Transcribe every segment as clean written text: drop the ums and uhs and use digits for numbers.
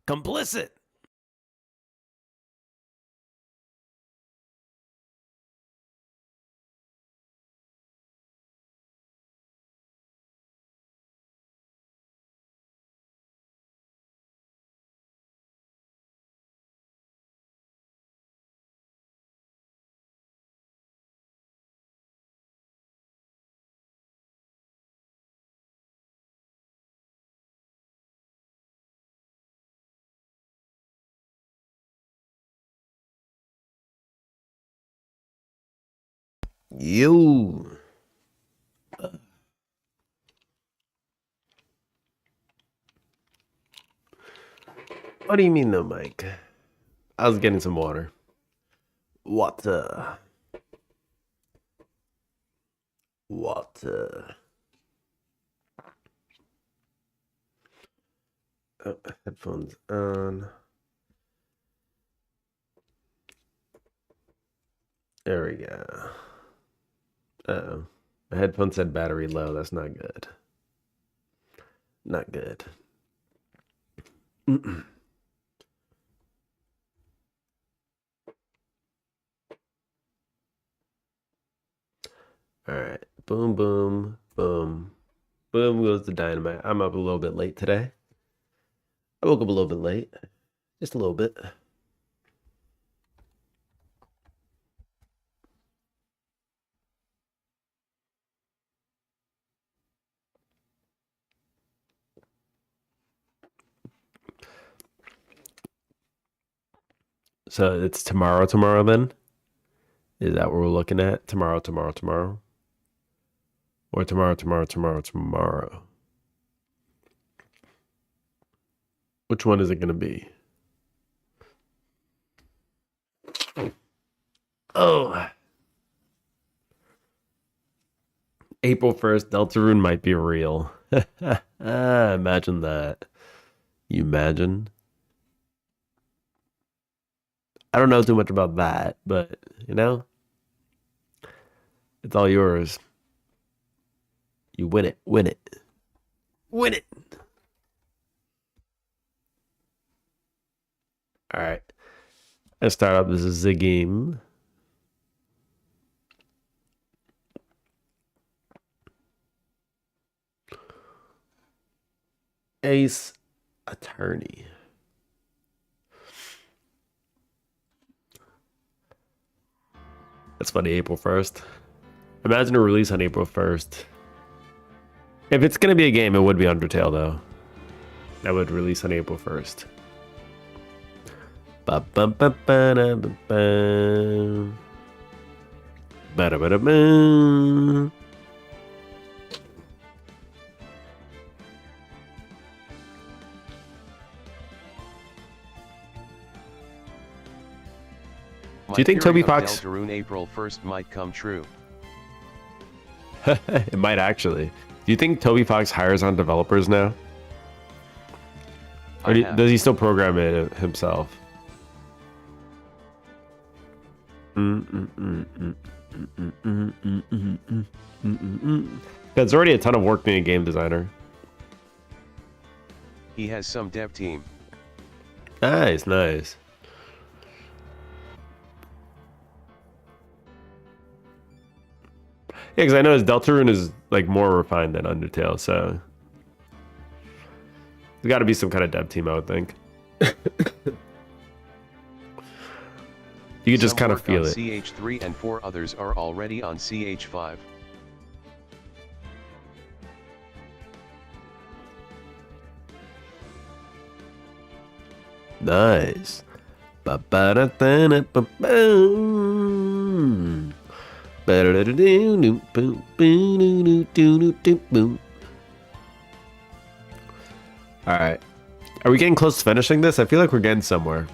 Complicit. You. What do you mean, no, Mike? I was getting some water. Water. Water. Oh, headphones on. There we go. Uh-oh. My headphone said battery low. That's not good. Not good. All right. Boom, boom, boom. Boom goes the dynamite. I'm up a little bit late today. I woke up a little bit late. Just a little bit. So it's tomorrow then? Is that what we're looking at? Tomorrow? Or tomorrow? Which one is it going to be? Oh. April 1st, Deltarune might be real. Imagine that. You imagine? I don't know too much about that, but, you know, it's all yours. You win it. Win it. Win it. All right. Let's start up. This is the game. Ace Attorney. That's funny, April 1st. Imagine a release on April 1st. If it's going to be a game, it would be Undertale, though. That would release on April 1st. Do you think Toby Fox? Deltarune April 1st might come true. It might actually. Do you think Toby Fox hires on developers now? Or does he still program it himself? There's already a ton of work being a game designer. He has some dev team. Nice, nice. Yeah, because I know his Deltarune is like more refined than Undertale, so there's got to be some kind of dev team, I would think. You could just kind of feel it. CH3 and 4 others are already on CH5. Nice. Alright. Are we getting close to finishing this? I feel like we're getting somewhere.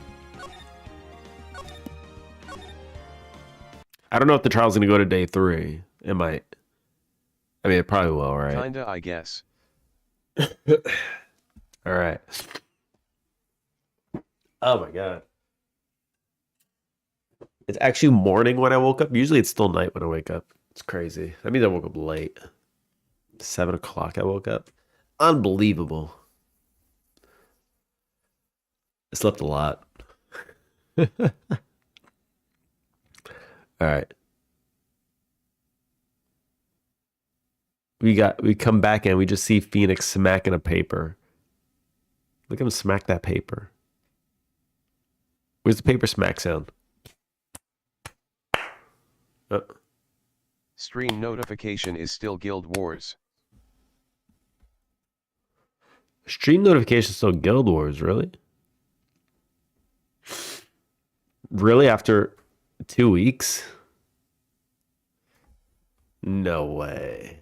I don't know if the trial's gonna go to day 3. It might. I mean, it probably will, right? Kinda, I guess. Alright. Oh my god. It's actually morning when I woke up. Usually it's still night when I wake up. It's crazy. That means I woke up late. 7 o'clock I woke up. Unbelievable. slept a lot. All right. We come back and we just see Phoenix smacking a paper. Look at him smack that paper. Where's the paper smack sound? Stream notification is still Guild Wars. Stream notification still Guild Wars, really? Really? After 2 weeks? No way.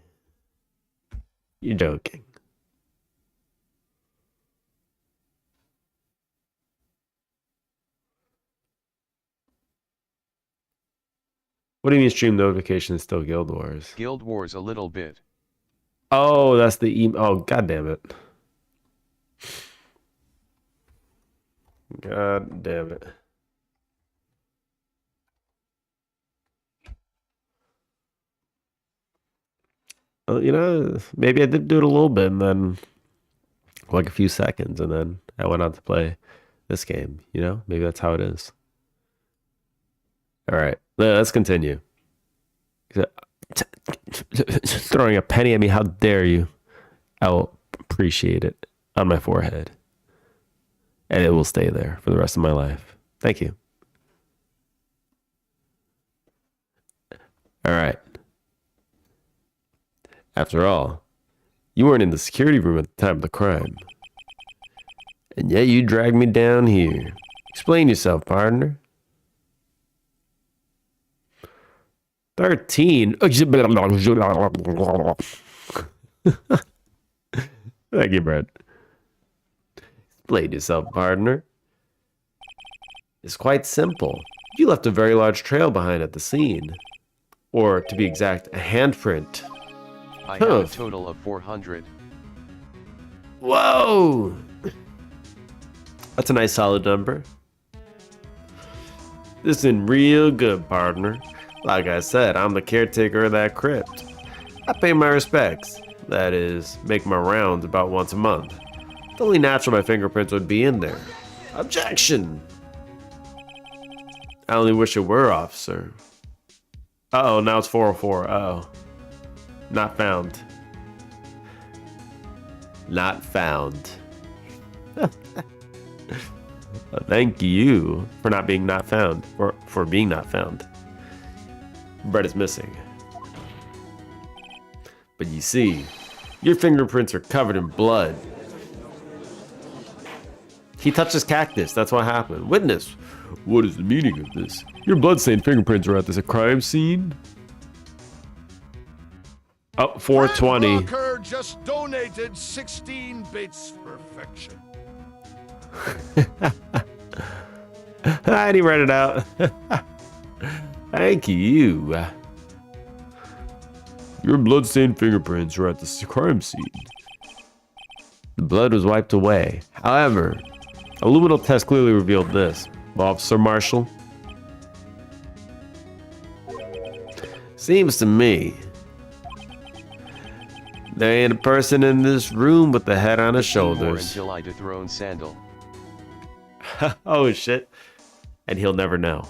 You're joking. What do you mean stream notification is still Guild Wars? Guild Wars a little bit. Oh, that's the email. Oh, god damn it. God damn it. Well, you know, maybe I did do it a little bit and then like a few seconds and then I went on to play this game, you know? Maybe that's how it is. All right, let's continue. Throwing a penny at me, how dare you? I will appreciate it on my forehead. And it will stay there for the rest of my life. Thank you. All right. After all, you weren't in the security room at the time of the crime. And yet you dragged me down here. Explain yourself, partner. 13. Thank you, Brett. Explain yourself, partner. It's quite simple. You left a very large trail behind at the scene. Or, to be exact, a handprint. I have a total of 400. Whoa! That's a nice solid number. This is in real good, partner. Like I said, I'm the caretaker of that crypt. I pay my respects. That is, make my rounds about once a month. It's only natural my fingerprints would be in there. Objection! I only wish it were, officer. Uh-oh, now it's 404. Uh-oh. Not found. Not found. Thank you for not being not found. For being not found. Brett is missing. But you see, your fingerprints are covered in blood. He touched his cactus. That's what happened. Witness, what is the meaning of this? Your bloodstained fingerprints are at this crime scene? Oh, 420. Walker just donated 16 bits perfection. I didn't write it out. Thank you. Your bloodstained fingerprints are at the crime scene. The blood was wiped away. However, a luminal test clearly revealed this. Officer Marshall. Seems to me there ain't a person in this room with the head on his shoulders. Until I dethrone Sandal. Oh shit. And he'll never know.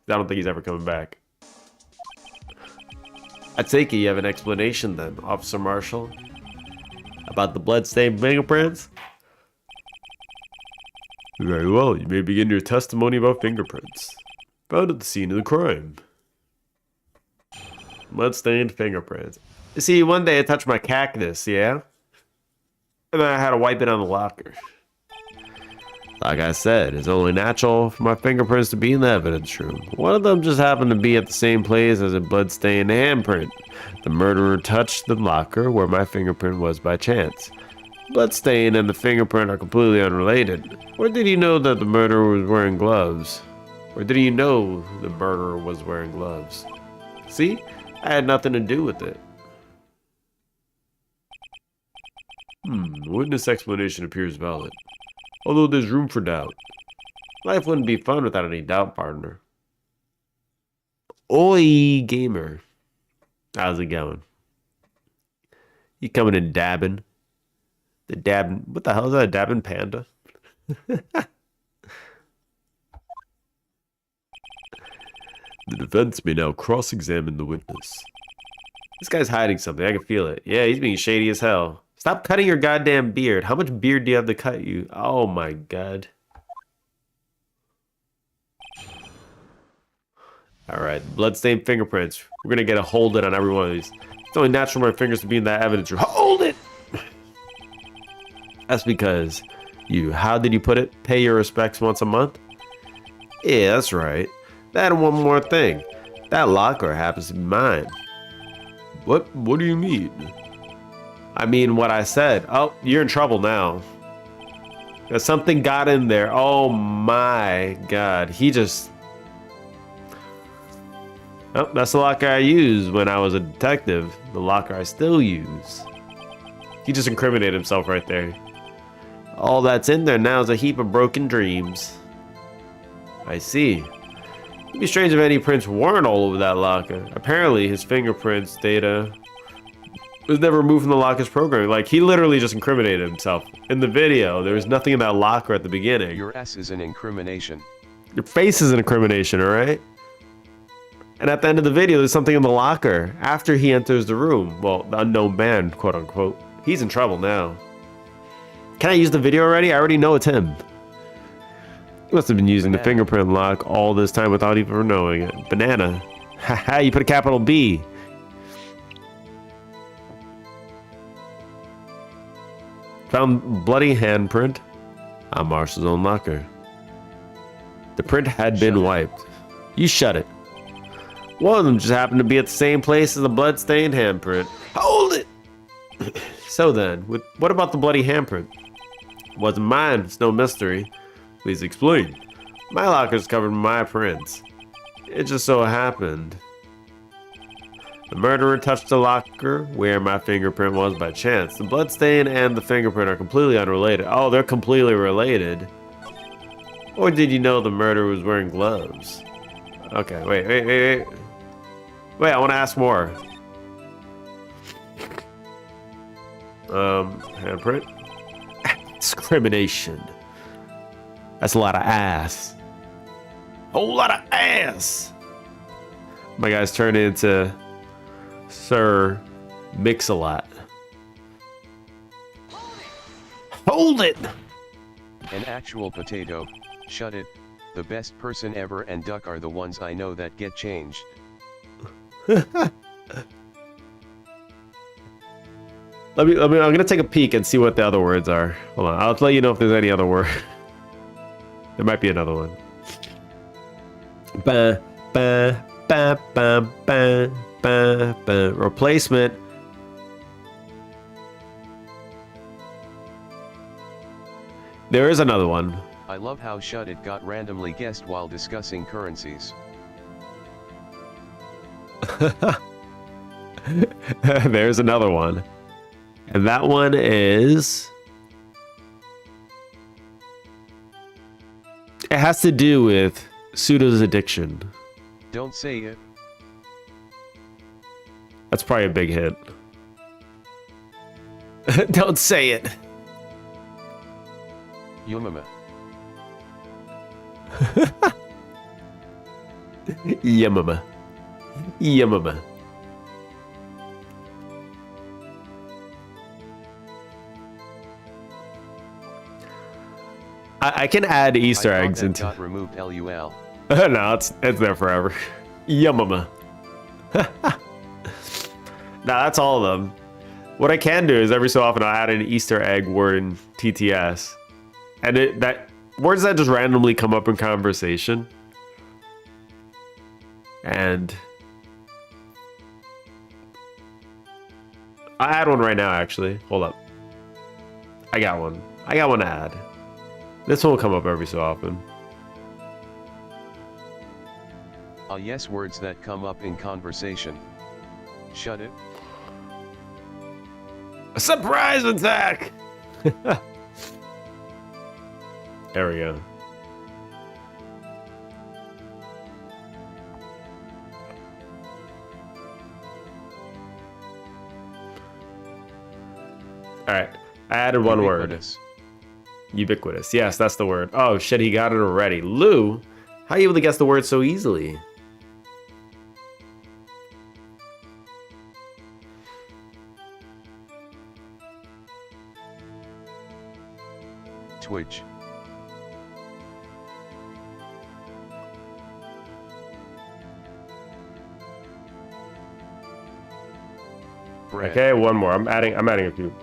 I don't think he's ever coming back. I take it you have an explanation then, Officer Marshall? About the bloodstained fingerprints? Very well, you may begin your testimony about fingerprints. Found at the scene of the crime. Bloodstained fingerprints. You see, one day I touched my cactus, yeah? And then I had to wipe it on the locker. Like I said, it's only natural for my fingerprints to be in the evidence room. One of them just happened to be at the same place as a bloodstained handprint. The murderer touched the locker where my fingerprint was by chance. Bloodstain and the fingerprint are completely unrelated. Or did he know that the murderer was wearing gloves? Or did he know the murderer was wearing gloves? See? I had nothing to do with it. Witness explanation appears valid. Although there's room for doubt. Life wouldn't be fun without any doubt, partner. Oi, gamer. How's it going? You coming in dabbing? The dabbing, what the hell is that, a dabbing panda? The defense may now cross-examine the witness. This guy's hiding something. I can feel it. Yeah, he's being shady as hell. Stop cutting your goddamn beard. How much beard do you have to cut you? Oh my god. Alright, bloodstained fingerprints. We're gonna get a hold it on every one of these. It's only natural for my fingers to be in that evidence room. Hold it! That's because you, how did you put it? Pay your respects once a month? Yeah, that's right. That and one more thing. That locker happens to be mine. What do you mean? I mean what I said. Oh, you're in trouble now. There's something got in there. Oh my god. He just... Oh, that's the locker I used when I was a detective. The locker I still use. He just incriminated himself right there. All that's in there now is a heap of broken dreams. I see. It'd be strange if any prints weren't all over that locker. Apparently, his fingerprints data was never removed from the locker's program. Like, he literally just incriminated himself. In the video, there was nothing in that locker at the beginning. Your ass is an incrimination. Your face is an incrimination, alright? And at the end of the video, there's something in the locker after he enters the room. Well, the unknown man, quote unquote. He's in trouble now. Can I use the video already? I already know it's him. He must have been using the fingerprint lock all this time without even knowing it. Banana. Haha, you put a capital B. Found bloody handprint on Marshall's own locker. The print had been wiped. You shut it. One of them just happened to be at the same place as the blood-stained handprint. Hold it! So then, what about the bloody handprint? Wasn't mine, it's no mystery. Please explain. My locker's covered in my prints. It just so happened. The murderer touched the locker where my fingerprint was by chance. The bloodstain and the fingerprint are completely unrelated. Oh, they're completely related. Or did you know the murderer was wearing gloves? Okay, wait. Wait, I want to ask more. Handprint? Discrimination. That's a lot of ass. A whole lot of ass. My guy's turned into Sir Mix-a-Lot. Hold it! An actual potato. Shut it. The best person ever and duck are the ones I know that get changed. I'm gonna take a peek and see what the other words are. Hold on, I'll let you know if there's any other word. There might be another one. Ba, ba, ba, ba, ba, ba, ba. Replacement. There is another one. I love how shut it got randomly guessed while discussing currencies. There's another one. And that one is... It has to do with Pseudo's addiction. Don't say it. That's probably a big hit. Don't say it. Yumama. Yumama. Yumama. I can add Easter eggs into. Got removed. LUL. No, it's there forever. Yumama. Nah, that's all of them. What I can do is every so often I'll add an Easter egg word in TTS, and that words that just randomly come up in conversation. And I'll add one right now. Actually, hold up. I got one. I got one to add. This one will come up every so often. Yes, words that come up in conversation. Shut it. A surprise attack! There we go. Alright, I added one word. Ubiquitous. Yes, that's the word. Oh shit, he got it already. Lou, how are you able to guess the word so easily? Twitch. Bread. Okay, one more. I'm adding a few.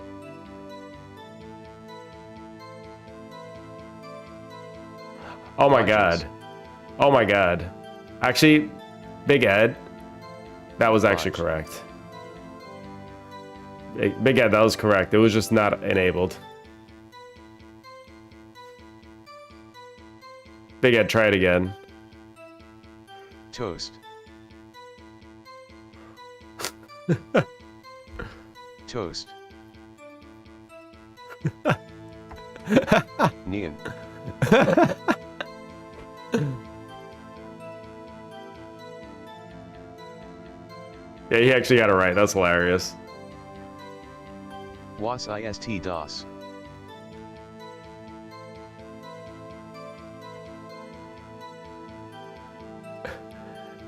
Oh my god. Oh my god. Actually, Big Ed, that was actually correct. Big Ed, that was correct. It was just not enabled. Big Ed, try it again. Toast. Toast. Neon. Yeah, he actually got it right. That's hilarious. Was ist das?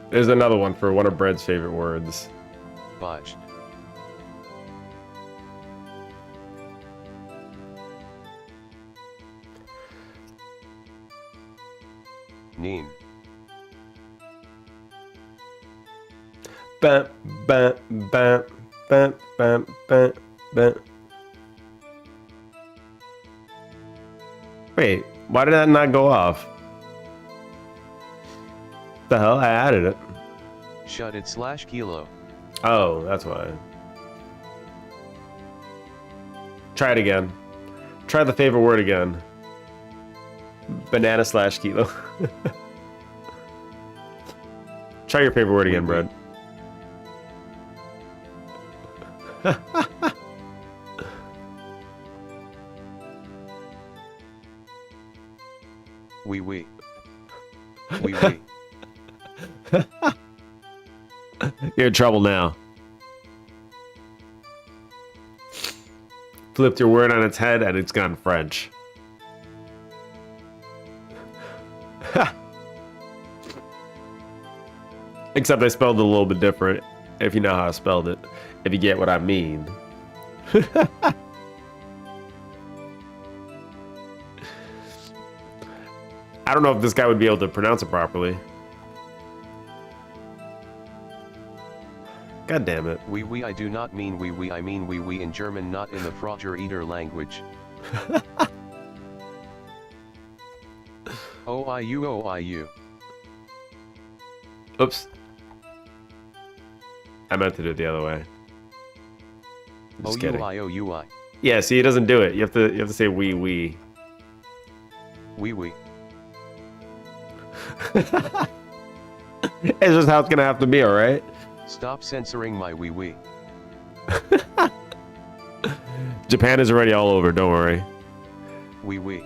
There's another one for one of Bread's favorite words. Botched. Neen. Bam, bam, bam, bam, bam, bam, bam. Wait, why did that not go off? The hell? I added it. Shut it / kilo. Oh, that's why. Try it again. Try the favorite word again. Banana / kilo. Try your favorite word again, Brad. Wee wee. Wee wee. You're in trouble now. Flipped your word on its head and it's gone French. Except I spelled it a little bit different, if you know how I spelled it. If you get what I mean. I don't know if this guy would be able to pronounce it properly. God damn it. Wee wee, I do not mean wee wee, I mean wee wee in German, not in the Frogger Eater language. OIU, OIU. Oops. I meant to do it the other way. Just kidding. OUI. Yeah, see, he doesn't do it. You have to say wee wee. Wee wee. It's just how it's gonna have to be, alright? Stop censoring my wee wee. Japan is already all over, don't worry. Wee wee.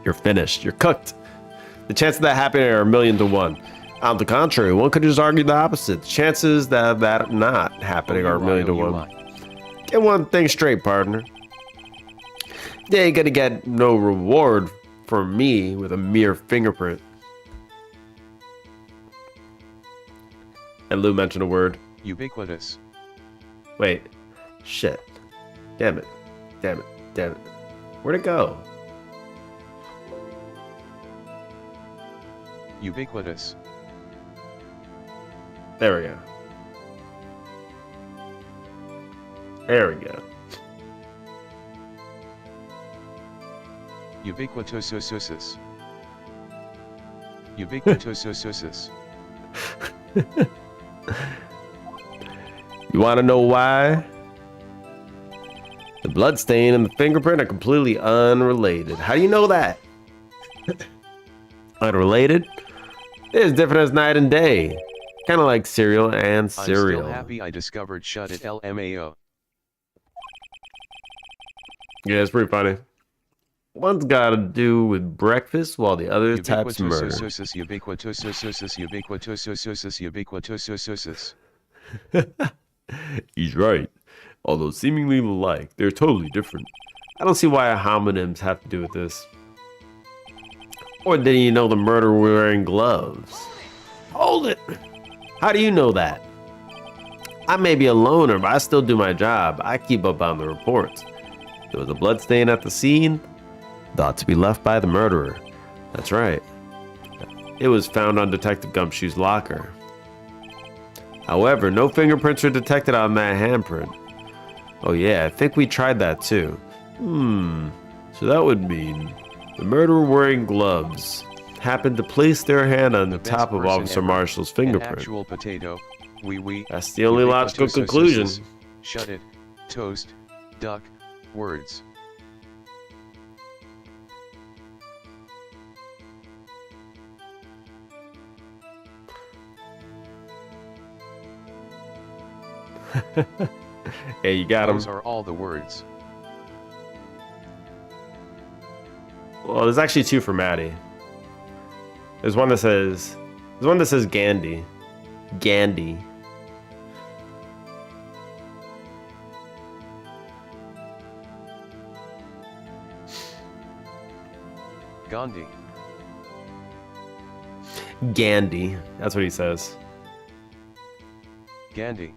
You're finished. You're cooked. The chances of that happening are 1,000,000 to 1. On the contrary, one could just argue the opposite. The chances that not happening are 1,000,000 to 1. Get one thing straight, partner. They ain't gonna get no reward from me with a mere fingerprint. And Lou mentioned a word. Ubiquitous. Wait. Shit. Damn it. Damn it. Damn it. Where'd it go? Ubiquitous. There we go. There we go. Ubiquitous. Ubiquitous. You want to know why? The bloodstain and the fingerprint are completely unrelated. How do you know that? Unrelated? They're as different as night and day. Kind of like cereal and cereal. I'm still happy I discovered Shut It LMAO. Yeah, it's pretty funny. One's got to do with breakfast while the other types murder. Ubiquitous. He's right. Although seemingly alike, they're totally different. I don't see why homonyms have to do with this. Or did you know the murderer wearing gloves? Hold it! How do you know that? I may be a loner, but I still do my job. I keep up on the reports. There was a blood stain at the scene, thought to be left by the murderer. That's right. It was found on Detective Gumshoe's locker. However, no fingerprints were detected on that handprint. Oh yeah, I think we tried that too. So that would mean the murderer wearing gloves happened to place their hand on the top of Officer Marshall's fingerprint. An actual potato. That's the only logical conclusion. Shut it. Toast. Duck. Words. Hey, you got them. Those are all the words. Well, there's actually two for Maddie. There's one that says Gandhi. Gandhi. Gandhi. Gandhi. That's what he says. Gandhi.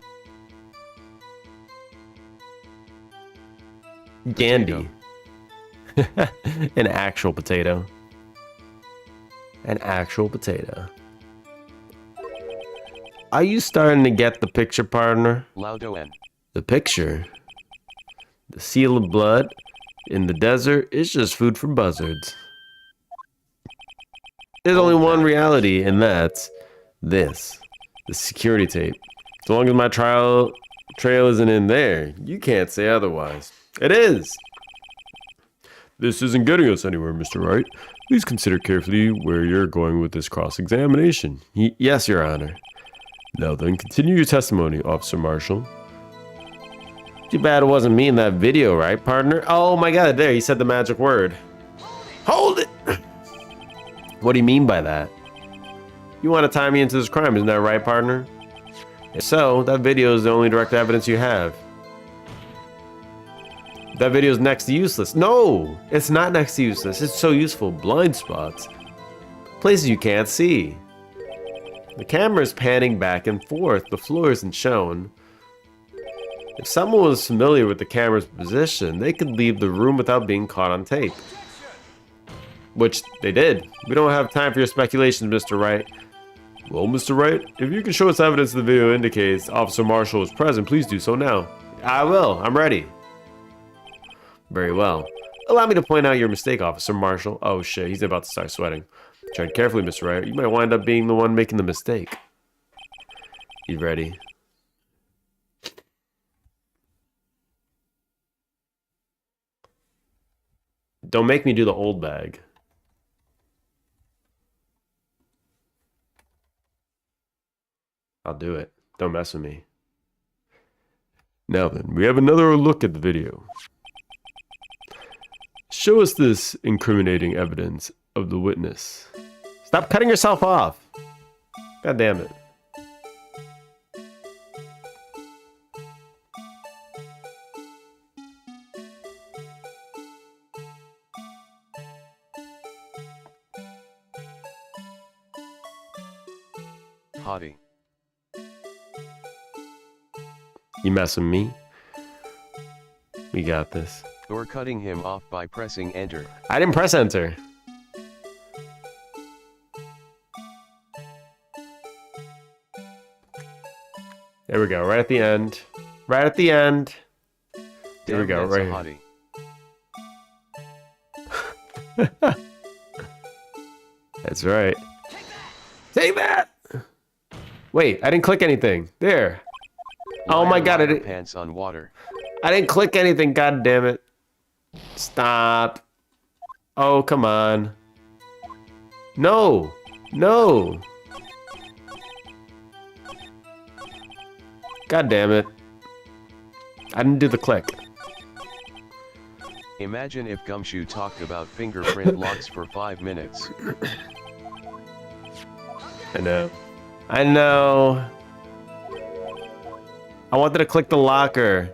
Gandhi. An actual potato. An actual potato. Are you starting to get the picture, partner? Laudo. The picture. The seal of blood in the desert is just food for buzzards. There's only one reality, and that's this. The security tape. As long as my trail isn't in there, you can't say otherwise. It is! This isn't getting us anywhere, Mr. Wright. Please consider carefully where you're going with this cross-examination. Yes, Your Honor. Now then, continue your testimony, Officer Marshall. Too bad it wasn't me in that video, right, partner? Oh my god, there, he said the magic word. Hold it! What do you mean by that? You want to tie me into this crime, isn't that right, partner? If so, that video is the only direct evidence you have. That video is next to useless. No, it's not next to useless. It's so useful. Blind spots. Places you can't see. The camera is panning back and forth. The floor isn't shown. If someone was familiar with the camera's position, they could leave the room without being caught on tape. Which they did. We don't have time for your speculations, Mr. Wright. Well, Mr. Wright, if you can show us evidence the video indicates Officer Marshall was present, please do so now. I will. I'm ready. Very well. Allow me to point out your mistake, Officer Marshall. Oh shit, he's about to start sweating. Tread carefully, Mr. Wright. You might wind up being the one making the mistake. You ready? Don't make me do the old bag. I'll do it. Don't mess with me. Now then, we have another look at the video. Show us this incriminating evidence of the witness. Stop cutting yourself off. God damn it. Hottie. You mess with me? We got this. Or cutting him off by pressing enter. I didn't press enter. There we go, right at the end. Right at the end. There we go, right here. That's right. Take that! Wait, I didn't click anything. There. Oh my god, I didn't. Pants on water. I didn't click anything, god damn it. Stop. Oh, come on. No. No. God damn it. I didn't do the click. Imagine if Gumshoe talked about fingerprint locks for 5 minutes. I know. I know. I wanted to click the locker.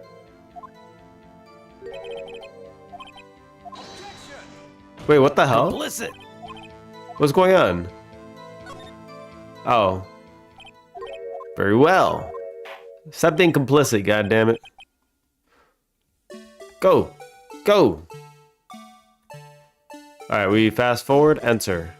Wait, what the hell? Complicit. What's going on? Oh. Very well. Stop being complicit, goddammit. Go. Go. Alright, we fast forward, enter.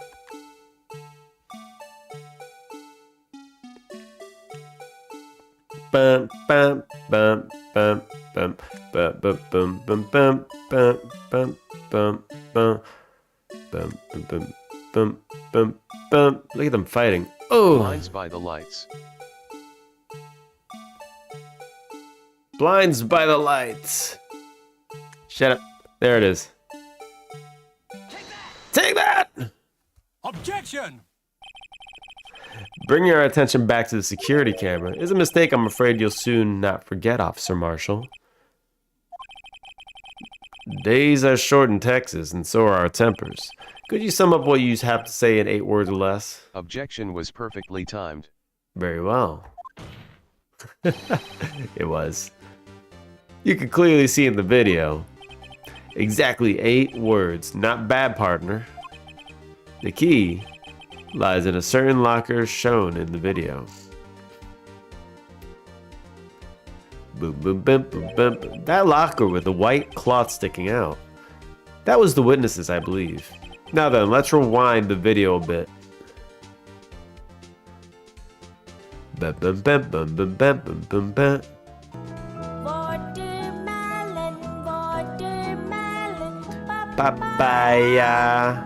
Bum bum bum bum bum bum bum bum bum bum bum bum bum bum bum bum bum bum bum. Look at them fighting. Oh, Blinds by the lights. blinds by the lights. Shut up. There it is. Take that! Objection! Bring your attention back to the security camera. It's a mistake I'm afraid you'll soon not forget, Officer Marshall. Days are short in Texas, and so are our tempers. Could you sum up what you have to say in 8 words or less? Objection was perfectly timed. Very well. It was. You can clearly see in the video. Exactly 8 words. Not bad, partner. The key lies in a certain locker shown in the video. Boom, boom, boom, boom, boom, boom. That locker with the white cloth sticking out. That was the witnesses, I believe. Now then, let's rewind the video a bit. Bum, bum, bum, bum, bum, bum, bum, bum, bum. Watermelon, watermelon, Papaya. papaya.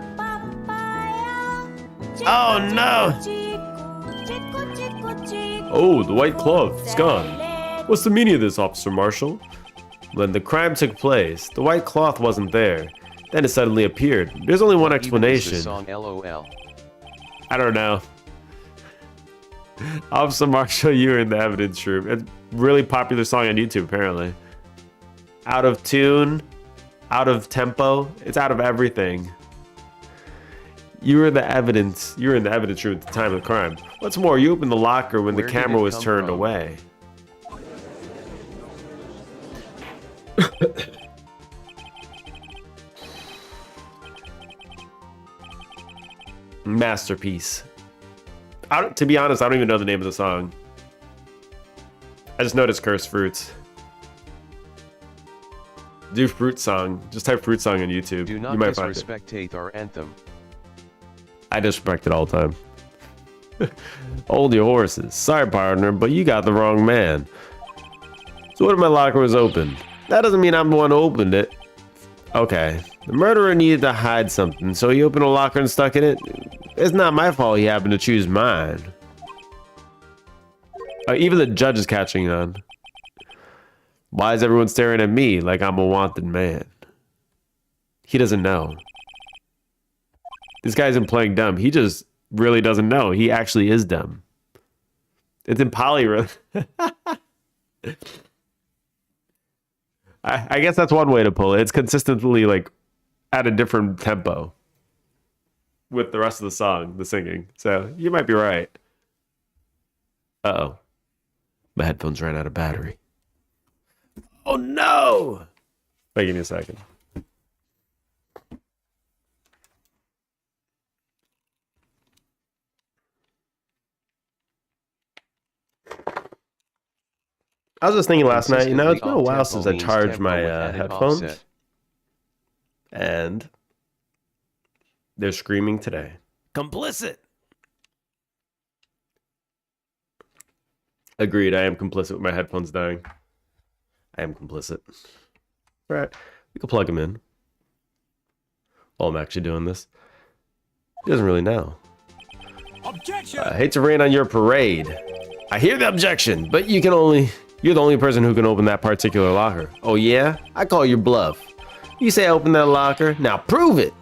Oh no! Oh, the white cloth, it's gone. What's the meaning of this, Officer Marshall? When the crime took place, the white cloth wasn't there. Then it suddenly appeared. There's only one Even is explanation. the song LOL. I don't know. Officer Marshall, you were in the evidence room. It's a really popular song on YouTube, apparently. Out of tune, out of tempo, it's out of everything. You were in the evidence room at the time of the crime. What's more, you opened the locker when Where the did camera it was come turned from? away. Masterpiece. To be honest, I don't even know the name of the song. I just noticed cursed fruits. Do fruit song. Just type fruit song on YouTube. Do You not might find it. disrespect our anthem. I disrespect it all the time. Hold your horses. Sorry, partner, but you got the wrong man. So what if my locker was open? That doesn't mean I'm the one who opened it. Okay. The murderer needed to hide something, so he opened a locker and stuck in it. It's not my fault he happened to choose mine. Even the judge is catching on. Why is everyone staring at me like I'm a wanted man? He doesn't know. This guy isn't playing dumb. He just really doesn't know. He actually is dumb. It's in poly. I guess that's one way to pull it. It's consistently like at a different tempo with the rest of the song, the singing. So you might be right. Uh-oh. My headphones ran out of battery. Oh no! Wait, give me a second. I was just thinking last night, you know, it's been a while since I charged my headphones. And they're screaming today. Complicit! Agreed, I am complicit with my headphones dying. I am complicit. All right, we can plug them in. While I'm actually doing this. He doesn't really know. Objection! I hate to rain on your parade. I hear the objection, but you're the only person who can open that particular locker. Oh yeah? I call your bluff. You say I opened that locker, now prove it.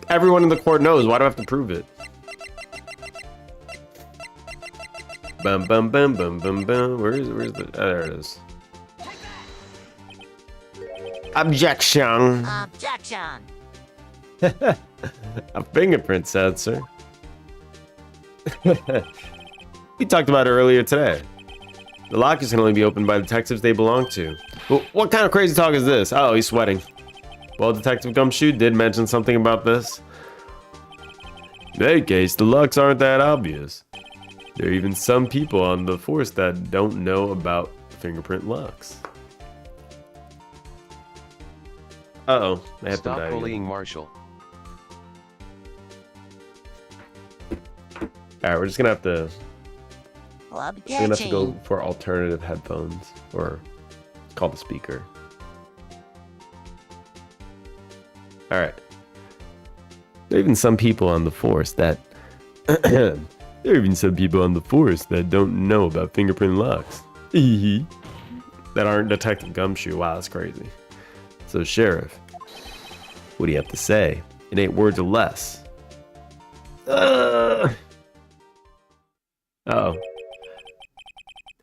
Everyone in the court knows, why do I have to prove it? Bum bum bum bum bum bum. Where's the there it is. Objection. Objection. A fingerprint sensor. We talked about it earlier today. The lockers can only be opened by detectives they belong to. Well, what kind of crazy talk is this? Oh, he's sweating. Well, Detective Gumshoe did mention something about this. In any case, the locks aren't that obvious. There are even some people on the force that don't know about fingerprint locks. Uh-oh. I have to Stop die bullying again. Marshall. Alright, we're just gonna have to... Club We're gonna have to go catching. for alternative headphones. Or... It's called the speaker. Alright. There are even some people on the force that... There are even some people on the force that don't know about fingerprint locks. That aren't Detective Gumshoe. Wow, that's crazy. So, Sheriff, what do you have to say? In 8 words or less. Uh-oh. I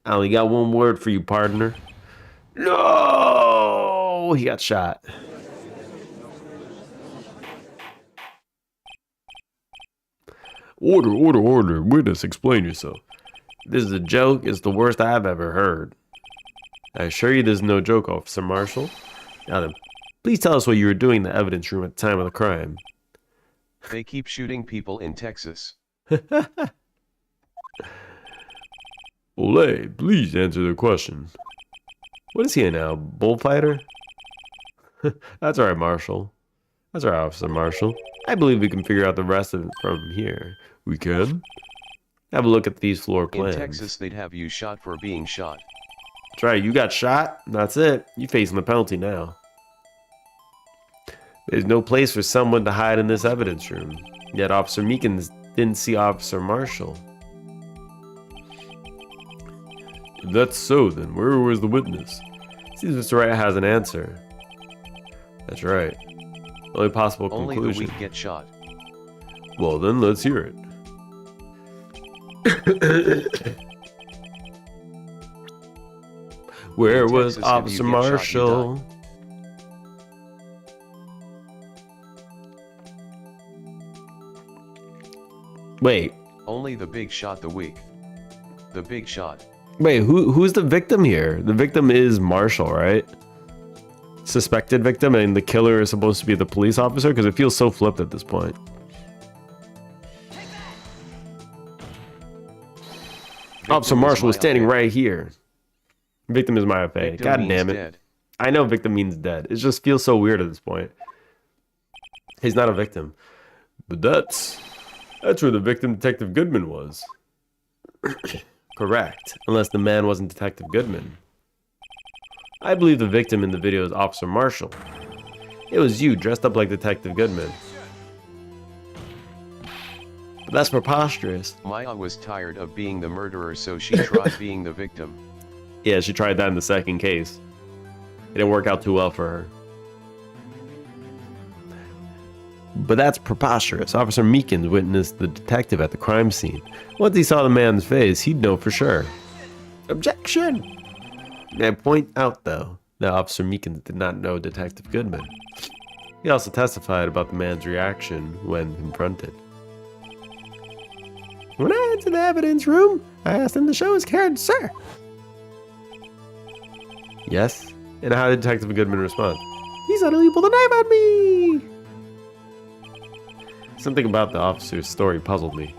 only got 1 word for you, partner. No! He got shot. Order, order, order. Witness, explain yourself. This is a joke. It's the worst I've ever heard. I assure you there's no joke, Officer Marshall. Now then, please tell us what you were doing in the evidence room at the time of the crime. They keep shooting people in Texas. Olay, please answer the question. What is he now, bullfighter? That's alright, Marshall. That's alright, Officer Marshall. I believe we can figure out the rest of it from here. We can? Have a look at these floor plans. In Texas, they'd have you shot for being shot. That's right, you got shot. That's it. You're facing the penalty now. There's no place for someone to hide in this evidence room. Yet Officer Meekins didn't see Officer Marshall. If that's so, then where was the witness? Seems Mr. Wright has an answer. That's right. Only possible Only the conclusion. weak get shot. Well, then let's hear it. Where In was Texas, if you Officer get shot, you Marshall? Wait, Only the big shot the weak. The big shot. wait, who's the victim here? The victim is Marshall, right? Suspected victim, and the killer is supposed to be the police officer? Because it feels so flipped at this point. Officer Victim is Marshall is standing Maya. right here. Victim is my FA. Victim God means damn it. dead. I know victim means dead. It just feels so weird at this point. He's not a victim. But that's where the victim, Detective Goodman, was. Correct. Unless the man wasn't Detective Goodman. I believe the victim in the video is Officer Marshall. It was you dressed up like Detective Goodman. But that's preposterous. Maya was tired of being the murderer, so she tried being the victim. Yeah, she tried that in the second case. It didn't work out too well for her. But that's preposterous. Officer Meekins witnessed the detective at the crime scene. Once he saw the man's face, he'd know for sure. Objection! May I point out, though, that Officer Meekins did not know Detective Goodman. He also testified about the man's reaction when confronted. When I entered the evidence room, I asked him to show his card, sir. Yes? And how did Detective Goodman respond? He suddenly pulled a knife at me! Something about the officer's story puzzled me.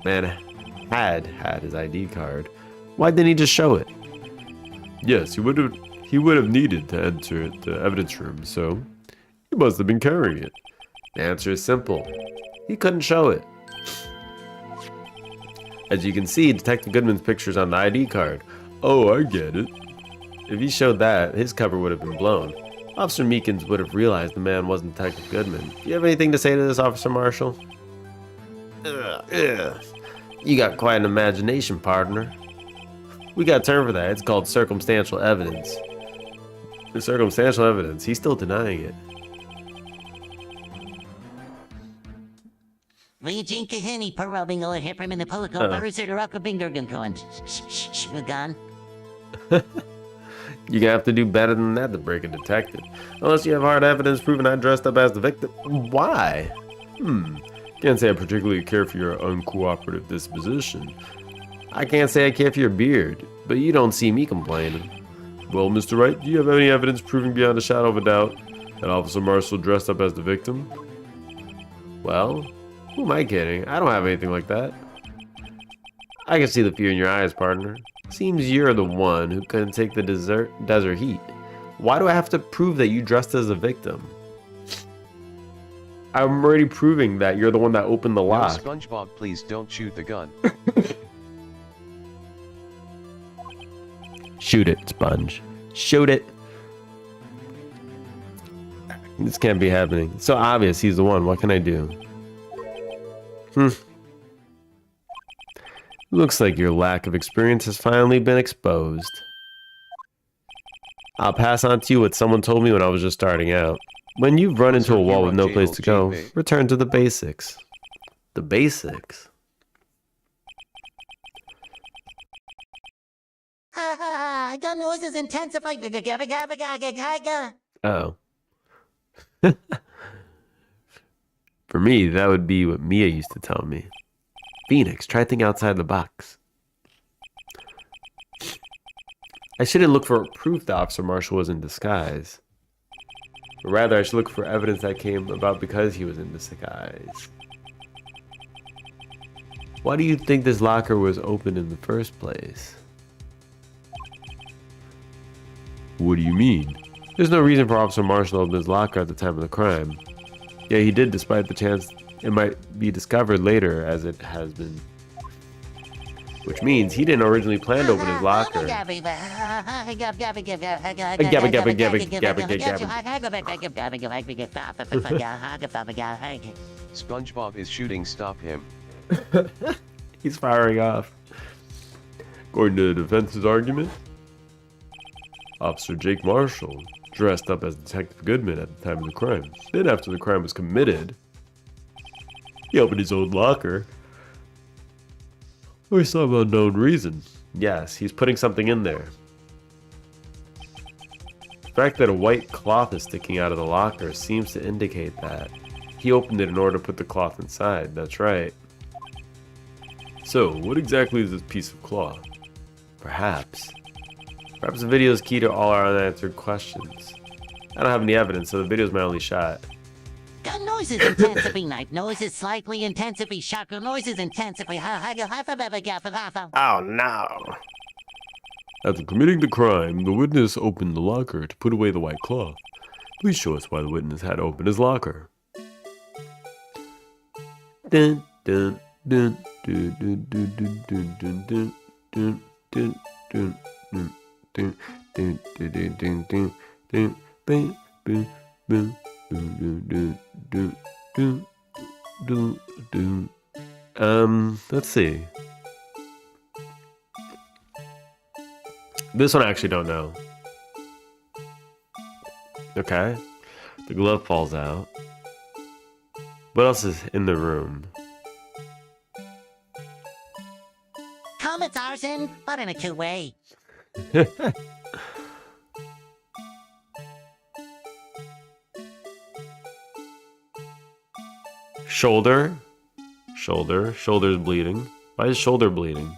Man had his ID card. Why didn't he just show it? Yes, he would have needed to enter the evidence room, so he must have been carrying it. The answer is simple. He couldn't show it. As you can see, Detective Goodman's picture's on the ID card. Oh, I get it. If he showed that, his cover would have been blown. Officer Meekins would have realized the man wasn't Detective Goodman. Do you have anything to say to this, Officer Marshall? Ugh. You got quite an imagination, partner. We got a term for that. It's called circumstantial evidence. The circumstantial evidence. He's still denying it. Vi drinker henny på rubbing or hip him in the political bars or the rock of binger gun. Shh, we're gone. You're gonna have to do better than that to break a detective. Unless you have hard evidence proving I dressed up as the victim. Why? Can't say I particularly care for your uncooperative disposition. I can't say I care for your beard, but you don't see me complaining. Well, Mr. Wright, do you have any evidence proving beyond a shadow of a doubt that Officer Marshall dressed up as the victim? Well, who am I kidding? I don't have anything like that. I can see the fear in your eyes, partner. Seems you're the one who couldn't take the desert heat. Why do I have to prove that you dressed as a victim? I'm already proving that you're the one that opened the No, lock. SpongeBob, please don't shoot the gun. Shoot it, Sponge. Shoot it. This can't be happening. It's so obvious he's the one. What can I do? Looks like your lack of experience has finally been exposed. I'll pass on to you what someone told me when I was just starting out. When you've run into a wall with no place to go, return to the basics. The basics? Ha ha ha! The noise is intensified. Oh. For me, that would be what Mia used to tell me. Phoenix, try thinking outside the box. I shouldn't look for proof that Officer Marshall was in disguise. But rather, I should look for evidence that came about because he was in disguise. Why do you think this locker was open in the first place? What do you mean? There's no reason for Officer Marshall to open his locker at the time of the crime. Yeah, he did, despite the chance it might be discovered later, as it has been. Which means he didn't originally plan to open his locker. SpongeBob is shooting, stop him. He's firing off. According to the defense's argument, Officer Jake Marshall dressed up as Detective Goodman at the time of the crime. Then after the crime was committed, he opened his own locker for some unknown reason. Yes, he's putting something in there. The fact that a white cloth is sticking out of the locker seems to indicate that he opened it in order to put the cloth inside. That's right. So, what exactly is this piece of cloth? Perhaps the video is key to all our unanswered questions. I don't have any evidence, so the video is my only shot. The noise is intensively night. Noise is slightly intensively shocker. Noise is intensively. Oh no. After committing the crime, the witness opened the locker to put away the white cloth. Please show us why the witness had to open his locker. Dun dun dun dun dun dun dun dun dun dun dun dun. Let's see. This one I actually don't know. Okay. The glove falls out. What else is in the room? Comet arson, but in a two-way. Shoulder's bleeding. Why is shoulder bleeding?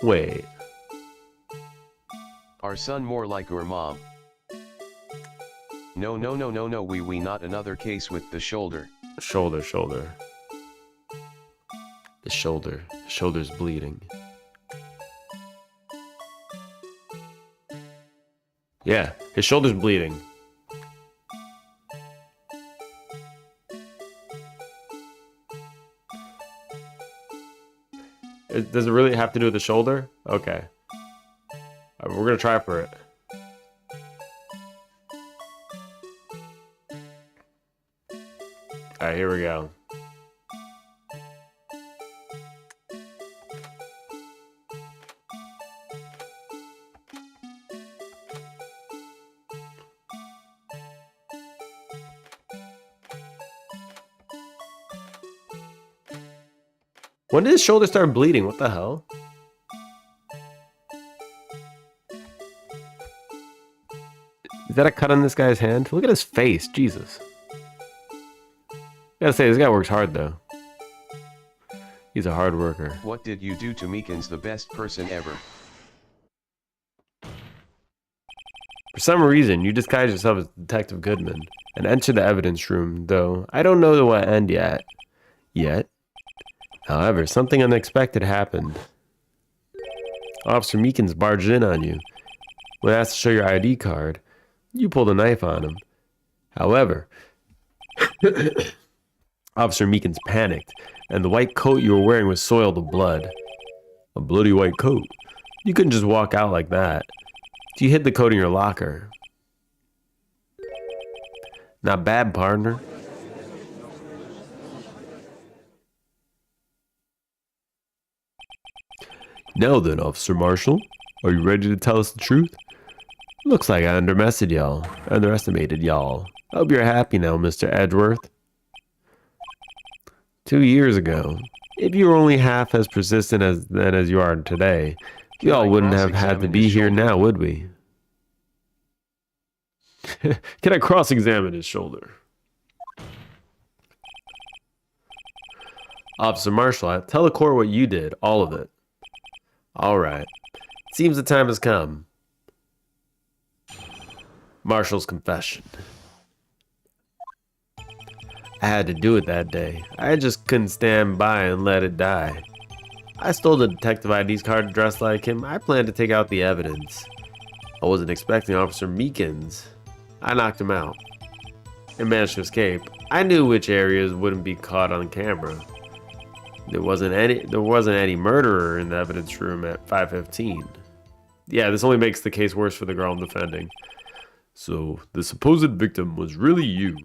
Wait. Our son more like your mom. No, we not another case with the shoulder. Shoulder. The shoulder's bleeding. Yeah, his shoulder's bleeding. Does it really have to do with the shoulder? Okay. We're gonna try for it. Alright, here we go. When did his shoulder start bleeding? What the hell? Is that a cut on this guy's hand? Look at his face. Jesus. Gotta say, this guy works hard, though. He's a hard worker. What did you do to Meekins, the best person ever? For some reason, you disguise yourself as Detective Goodman and enter the evidence room, though I don't know to what end yet. However, something unexpected happened. Officer Meekins barged in on you. When asked to show your ID card, you pulled a knife on him. However, Officer Meekins panicked, and the white coat you were wearing was soiled with blood. A bloody white coat? You couldn't just walk out like that. You hid the coat in your locker. Not bad, partner. Now then, Officer Marshall, are you ready to tell us the truth? Looks like I underestimated y'all. I hope you're happy now, Mr. Edgeworth. 2 years ago, if you were only half as persistent as you are today, you all wouldn't have had to be here now, would we? Can I cross-examine his shoulder? Officer Marshall, tell the court what you did, all of it. All right. It seems the time has come. Marshall's confession. I had to do it that day. I just couldn't stand by and let it die. I stole the detective ID's card dressed like him. I planned to take out the evidence. I wasn't expecting Officer Meekins. I knocked him out and managed to escape. I knew which areas wouldn't be caught on camera. There wasn't any murderer in the evidence room at 5:15. Yeah, this only makes the case worse for the girl I'm defending. So the supposed victim was really you.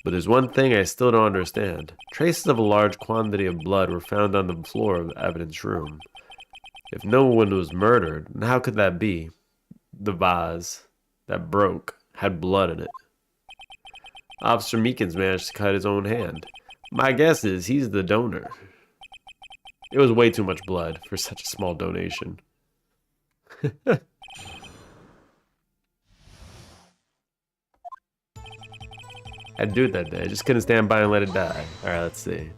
But there's one thing I still don't understand. Traces of a large quantity of blood were found on the floor of the evidence room. If no one was murdered, then how could that be? The vase that broke had blood in it. Officer Meekins managed to cut his own hand. My guess is he's the donor. It was way too much blood for such a small donation. I'd do it that day. I just couldn't stand by and let it die. Alright, let's see.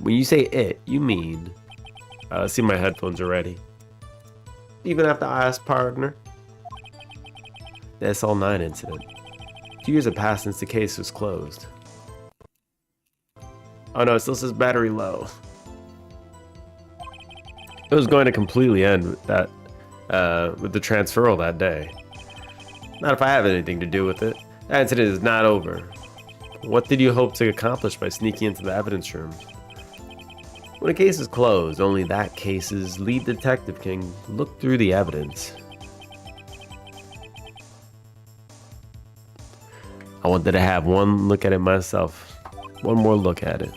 When you say it, you mean... let's see, my headphones are ready. Even after I asked partner. The SL9 incident. 2 years have passed since the case was closed. Oh no, it still says battery low. It was going to completely end with that, with the transferal that day. Not if I have anything to do with it. That incident is not over. What did you hope to accomplish by sneaking into the evidence room? When a case is closed, only that case's lead detective can look through the evidence. I wanted to have one look at it myself. One more look at it.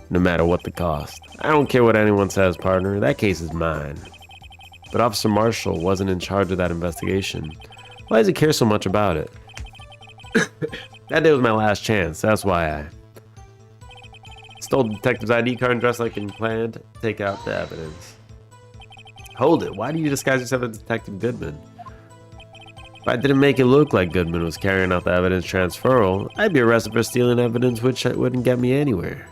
No matter what the cost. I don't care what anyone says, partner. That case is mine. But Officer Marshall wasn't in charge of that investigation. Why does he care so much about it? That day was my last chance. That's why I stole the detective's ID card and dressed like he planned to take out the evidence. Hold it. Why do you disguise yourself as Detective Goodman? If I didn't make it look like Goodman was carrying out the evidence transferal, I'd be arrested for stealing evidence which wouldn't get me anywhere.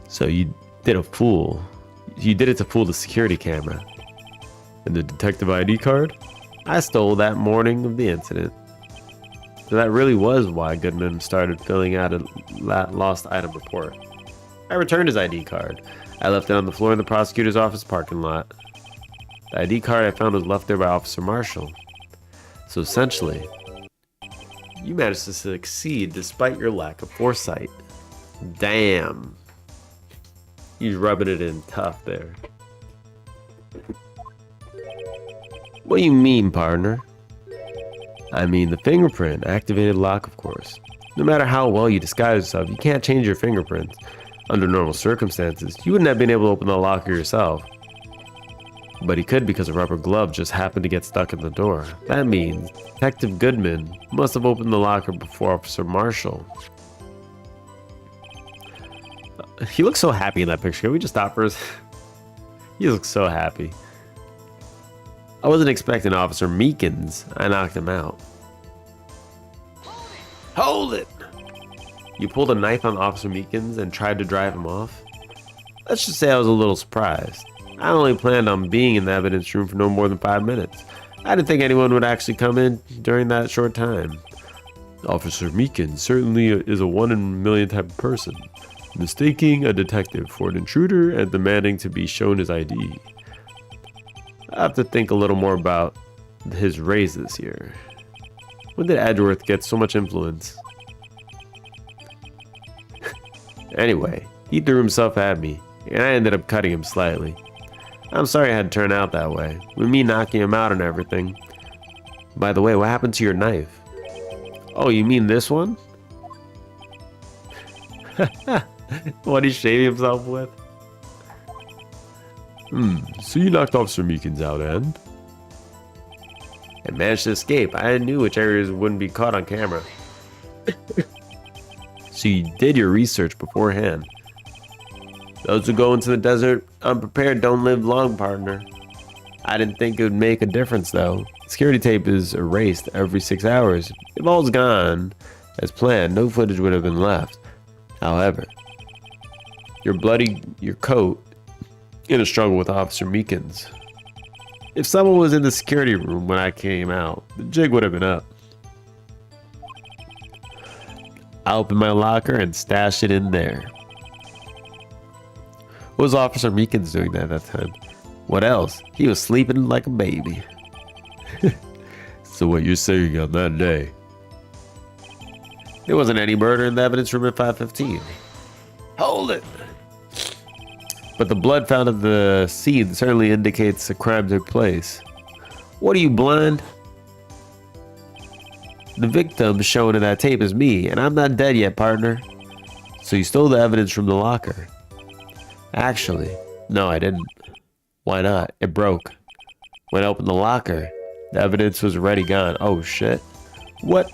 So you did it to fool the security camera. And the detective ID card? I stole that morning of the incident. So that really was why Goodman started filling out a lost item report. I returned his ID card. I left it on the floor in the prosecutor's office parking lot. The ID card I found was left there by Officer Marshall. So essentially, you managed to succeed despite your lack of foresight. Damn. He's rubbing it in tough there. What do you mean, partner? I mean the fingerprint, activated lock, of course. No matter how well you disguise yourself, you can't change your fingerprints. Under normal circumstances, you wouldn't have been able to open the locker yourself. But he could because a rubber glove just happened to get stuck in the door. That means Detective Goodman must have opened the locker before Officer Marshall. He looks so happy in that picture. Can we just stop for a second? He looks so happy. I wasn't expecting Officer Meekins. I knocked him out. Hold it! You pulled a knife on Officer Meekins and tried to drive him off? Let's just say I was a little surprised. I only planned on being in the evidence room for no more than 5 minutes. I didn't think anyone would actually come in during that short time. Officer Meekins certainly is a 1 in a million type of person, mistaking a detective for an intruder and demanding to be shown his ID. I have to think a little more about his raise this year. When did Edgeworth get so much influence? Anyway, he threw himself at me, and I ended up cutting him slightly. I'm sorry it had to turn out that way, with me knocking him out and everything. By the way, what happened to your knife? Oh, you mean this one? What he shaved himself with? So you knocked Officer Meekins out and? I managed to escape. I knew which areas wouldn't be caught on camera. So you did your research beforehand. Those who go into the desert unprepared don't live long, partner. I didn't think it would make a difference though. Security tape is erased every 6 hours. If all's gone as planned, no footage would have been left. However, your coat in a struggle with Officer Meekins. If someone was in the security room when I came out, the jig would have been up. I opened my locker and stashed it in there. What was Officer Meekins doing at that time? What else? He was sleeping like a baby. So what you're saying on that day? There wasn't any murder in the evidence room at 5:15. Hold it! But the blood found at the scene certainly indicates a crime took place. What are you, blind? The victim shown in that tape is me, and I'm not dead yet, partner. So you stole the evidence from the locker. Actually, no, I didn't. Why not? It broke. When I opened the locker, the evidence was already gone. Oh shit. What?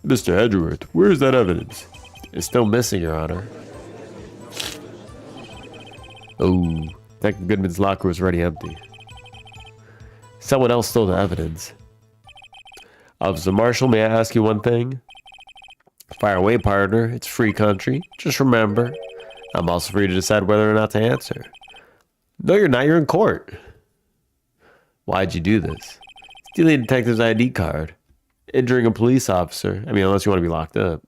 Mr. Edgeworth, where is that evidence? It's still missing, Your Honor. Oh, Detective Goodman's locker was already empty. Someone else stole the evidence. Officer Marshall, may I ask you one thing? Fire away, partner. It's a free country. Just remember, I'm also free to decide whether or not to answer. No, you're not. You're in court. Why'd you do this? Stealing a detective's ID card. Injuring a police officer. I mean, unless you want to be locked up.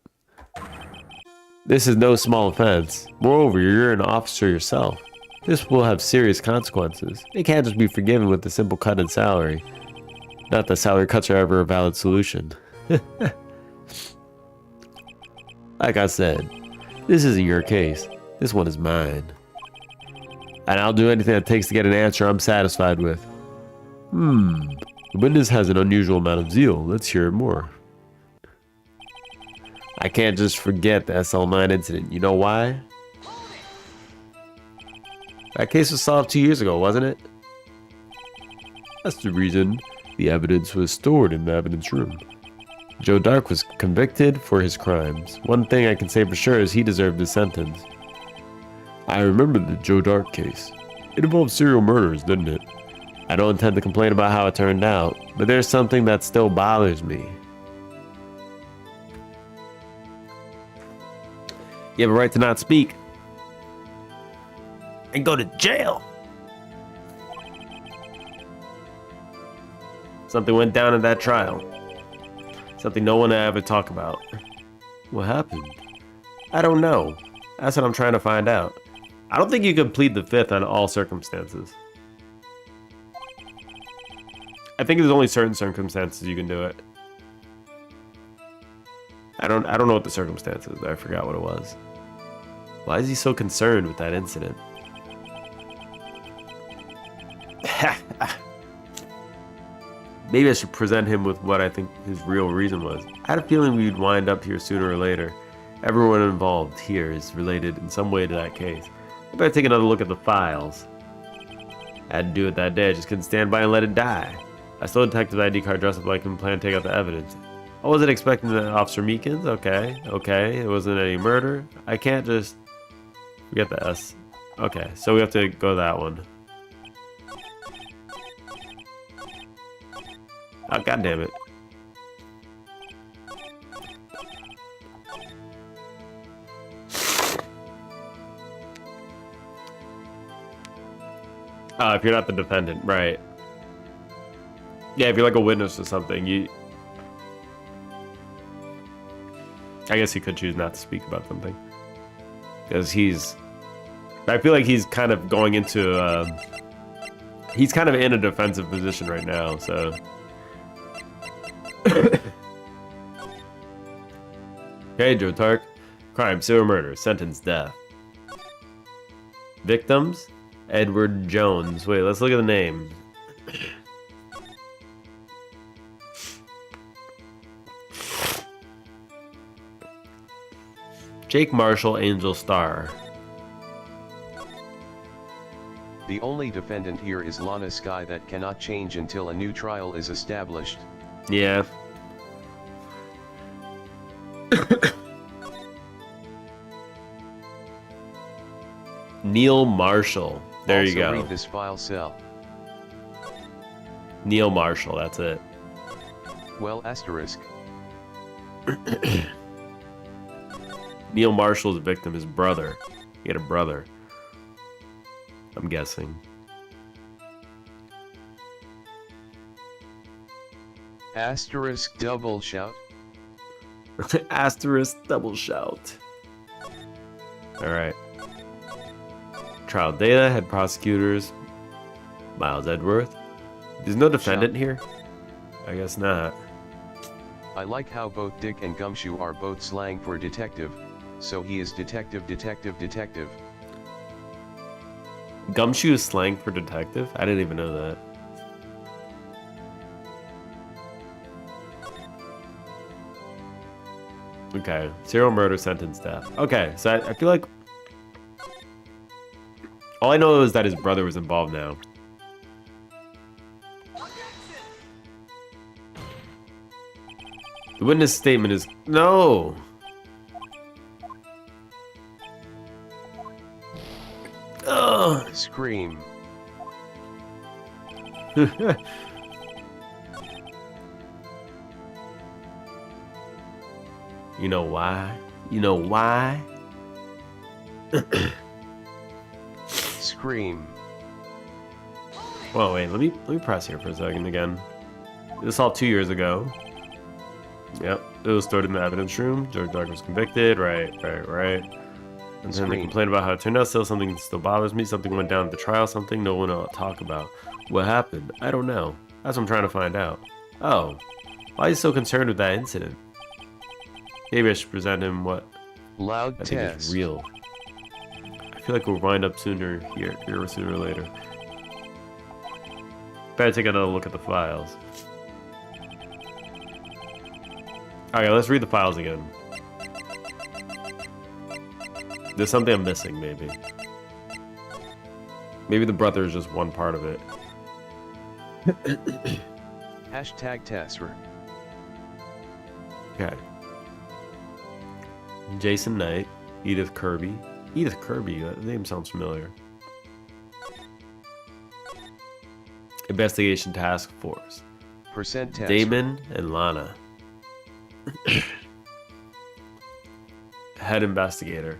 This is no small offense. Moreover, you're an officer yourself. This will have serious consequences. It can't just be forgiven with a simple cut in salary. Not that salary cuts are ever a valid solution. Like I said, this isn't your case. This one is mine. And I'll do anything it takes to get an answer I'm satisfied with. The witness has an unusual amount of zeal. Let's hear it more. I can't just forget the SL9 incident. You know why? That case was solved 2 years ago, wasn't it? That's the reason the evidence was stored in the evidence room. Joe Dark was convicted for his crimes. One thing I can say for sure is he deserved his sentence. I remember the Joe Dark case. It involved serial murders, didn't it? I don't intend to complain about how it turned out, but there's something that still bothers me. You have a right to not speak. And go to jail. Something went down in that trial. Something no one will ever talk about. What happened? I don't know. That's what I'm trying to find out. I don't think you can plead the fifth on all circumstances. I think there's only certain circumstances you can do it. I don't know what the circumstances. I forgot what it was. Why is he so concerned with that incident? Maybe I should present him with what I think his real reason was. I had a feeling we'd wind up here sooner or later. Everyone involved here is related in some way to that case. I better take another look at the files. I had to do it that day. I just couldn't stand by and let it die. I stole a detective's ID card dressed up like him and planned to take out the evidence. I wasn't expecting the Officer Meekins. Okay. It wasn't any murder. I can't just forget the S. Okay, so we have to go that one. Oh, God damn it. If you're not the defendant, right. Yeah, if you're like a witness or something, I guess he could choose not to speak about something. Because I feel like he's kind of going into, he's kind of in a defensive position right now, so. Okay, Joe Tark. Crime, serial murder, sentence, death. Victims? Edward Jones. Wait, let's look at the name. Jake Marshall, Angel Star. The only defendant here is Lana Sky that cannot change until a new trial is established. Yeah. Neil Marshall. There Also you go. read this file cell. Neil Marshall, that's it. Well, asterisk. Neil Marshall's victim, his brother. He had a brother. I'm guessing. Asterisk double shout. Asterisk double shout. Alright. Trial data, head prosecutors. Miles Edworth. There's no defendant here? I guess not. I like how both Dick and Gumshoe are both slang for detective, so he is detective. Gumshoe is slang for detective? I didn't even know that. Okay, serial murder, sentence, death. Okay, so I feel like all I know is that his brother was involved now. The witness statement is no. Ugh. Scream. You know why? You know why? Scream. Well, wait. Let me press here for a second again. This all 2 years ago. Yep, it was stored in the evidence room. George Dark was convicted. Right. And then they complained about how it turned out. Something still bothers me. Something went down at the trial. Something no one will talk about. What happened? I don't know. That's what I'm trying to find out. Oh, why are you so concerned with that incident? Maybe I should present him what Loud I think test. is real. I feel like we'll wind up sooner or later. Better take another look at the files. Alright, let's read the files again. There's something I'm missing, maybe. Maybe the brother is just one part of it. Hashtag Tesser. Okay. Jason Knight, Edith Kirby. Edith Kirby, that name sounds familiar. Investigation Task Force. Percent Tesser. Damon and Lana. Head investigator.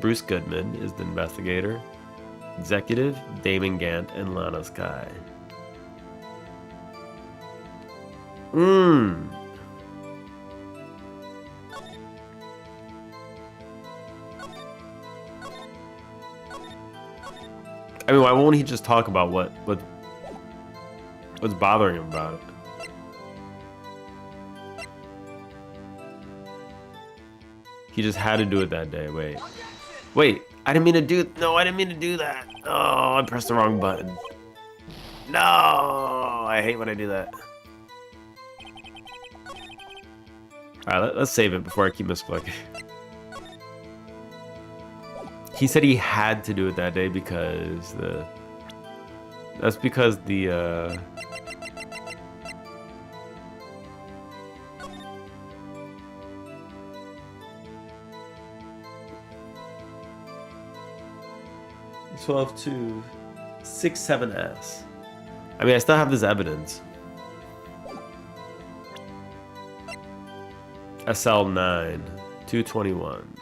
Bruce Goodman is the investigator. Executive, Damon Gant and Lana Sky. I mean, why won't he just talk about what's bothering him about it? He just had to do it that day. Wait, I didn't mean to do it. No, I didn't mean to do that. Oh, I pressed the wrong button. No, I hate when I do that. Alright, let's save it before I keep misclicking. He said he had to do it that day because that's because the 12-2. 67S. I mean, I still have this evidence. SL9, 221.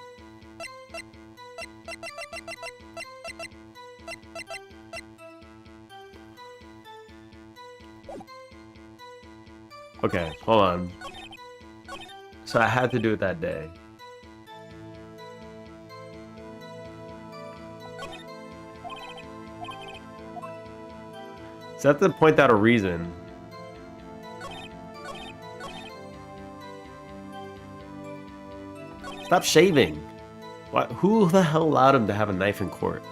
Okay, hold on. So I had to do it that day. So I have to point out a reason. Stop shaving. What? Who the hell allowed him to have a knife in court?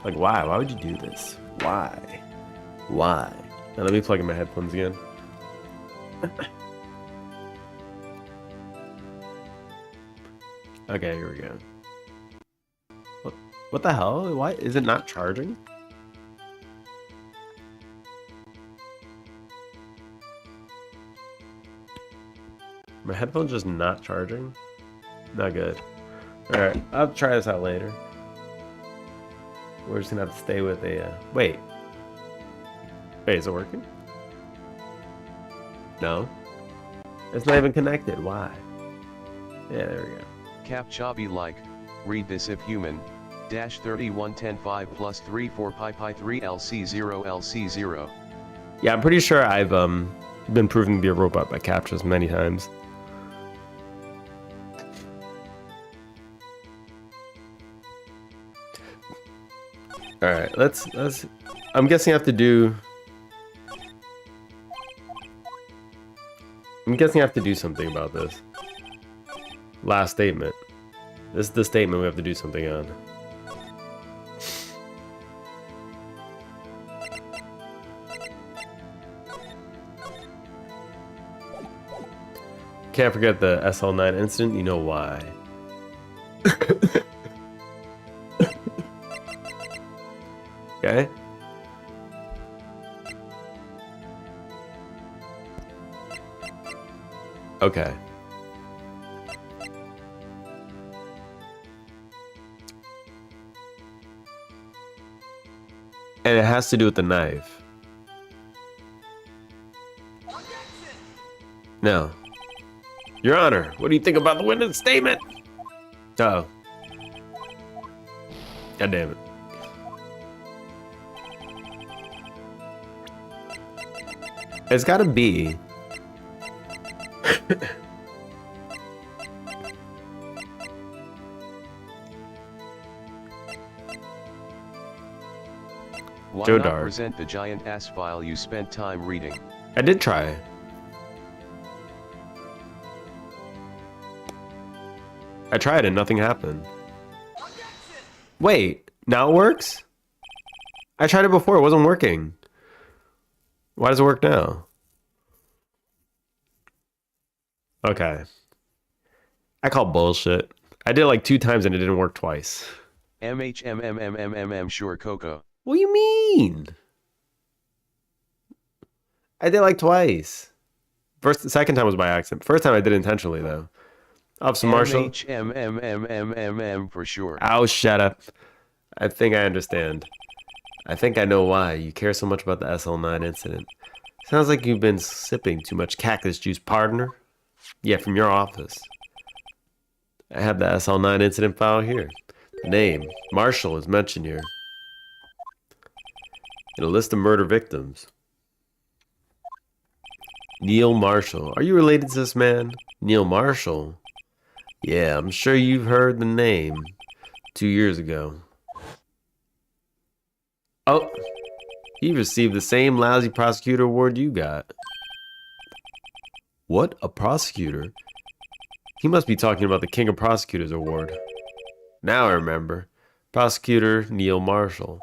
Like, why? Why would you do this? Why? Why? Now let me plug in my headphones again. Okay, here we go. What the hell? Why is it not charging? My headphones just not charging? Not good. Alright, I'll try this out later. We're just gonna have to stay with a, wait. Wait, is it working? No. It's not even connected, why? Yeah, there we go. Captcha be like, read this if human, dash 31105 plus 34 pi pi 3 LC0 LC0. Yeah, I'm pretty sure I've been proven to be a robot by captchas many times. Alright, let's I'm guessing I have to do something about this. Last statement. This is the statement we have to do something on. Can't forget the SL9 incident, you know why. Okay. Okay. And it has to do with the knife. No. Your Honor, what do you think about the witness statement? Oh. God damn it. It's gotta be. Why Joe not Dart. present the giant ass file you spent time reading? I did try. I tried and nothing happened. Wait, now it works? I tried it before, it wasn't working. Why does it work now? Okay. I call bullshit. I did it like 2 times and it didn't work twice. Sure Coco. What do you mean? I did it like twice. Second time was by accident. First time I did it intentionally though. Officer Marshall. For sure. Oh, shut up. I think I understand. I think I know why you care so much about the SL9 incident. Sounds like you've been sipping too much cactus juice, partner. Yeah, from your office. I have the SL9 incident file here. The name, Marshall, is mentioned here. In a list of murder victims. Neil Marshall. Are you related to this man? Neil Marshall? Yeah, I'm sure you've heard the name. 2 years ago. Oh, he received the same lousy prosecutor award you got. What? A prosecutor? He must be talking about the King of Prosecutors award. Now I remember. Prosecutor Neil Marshall.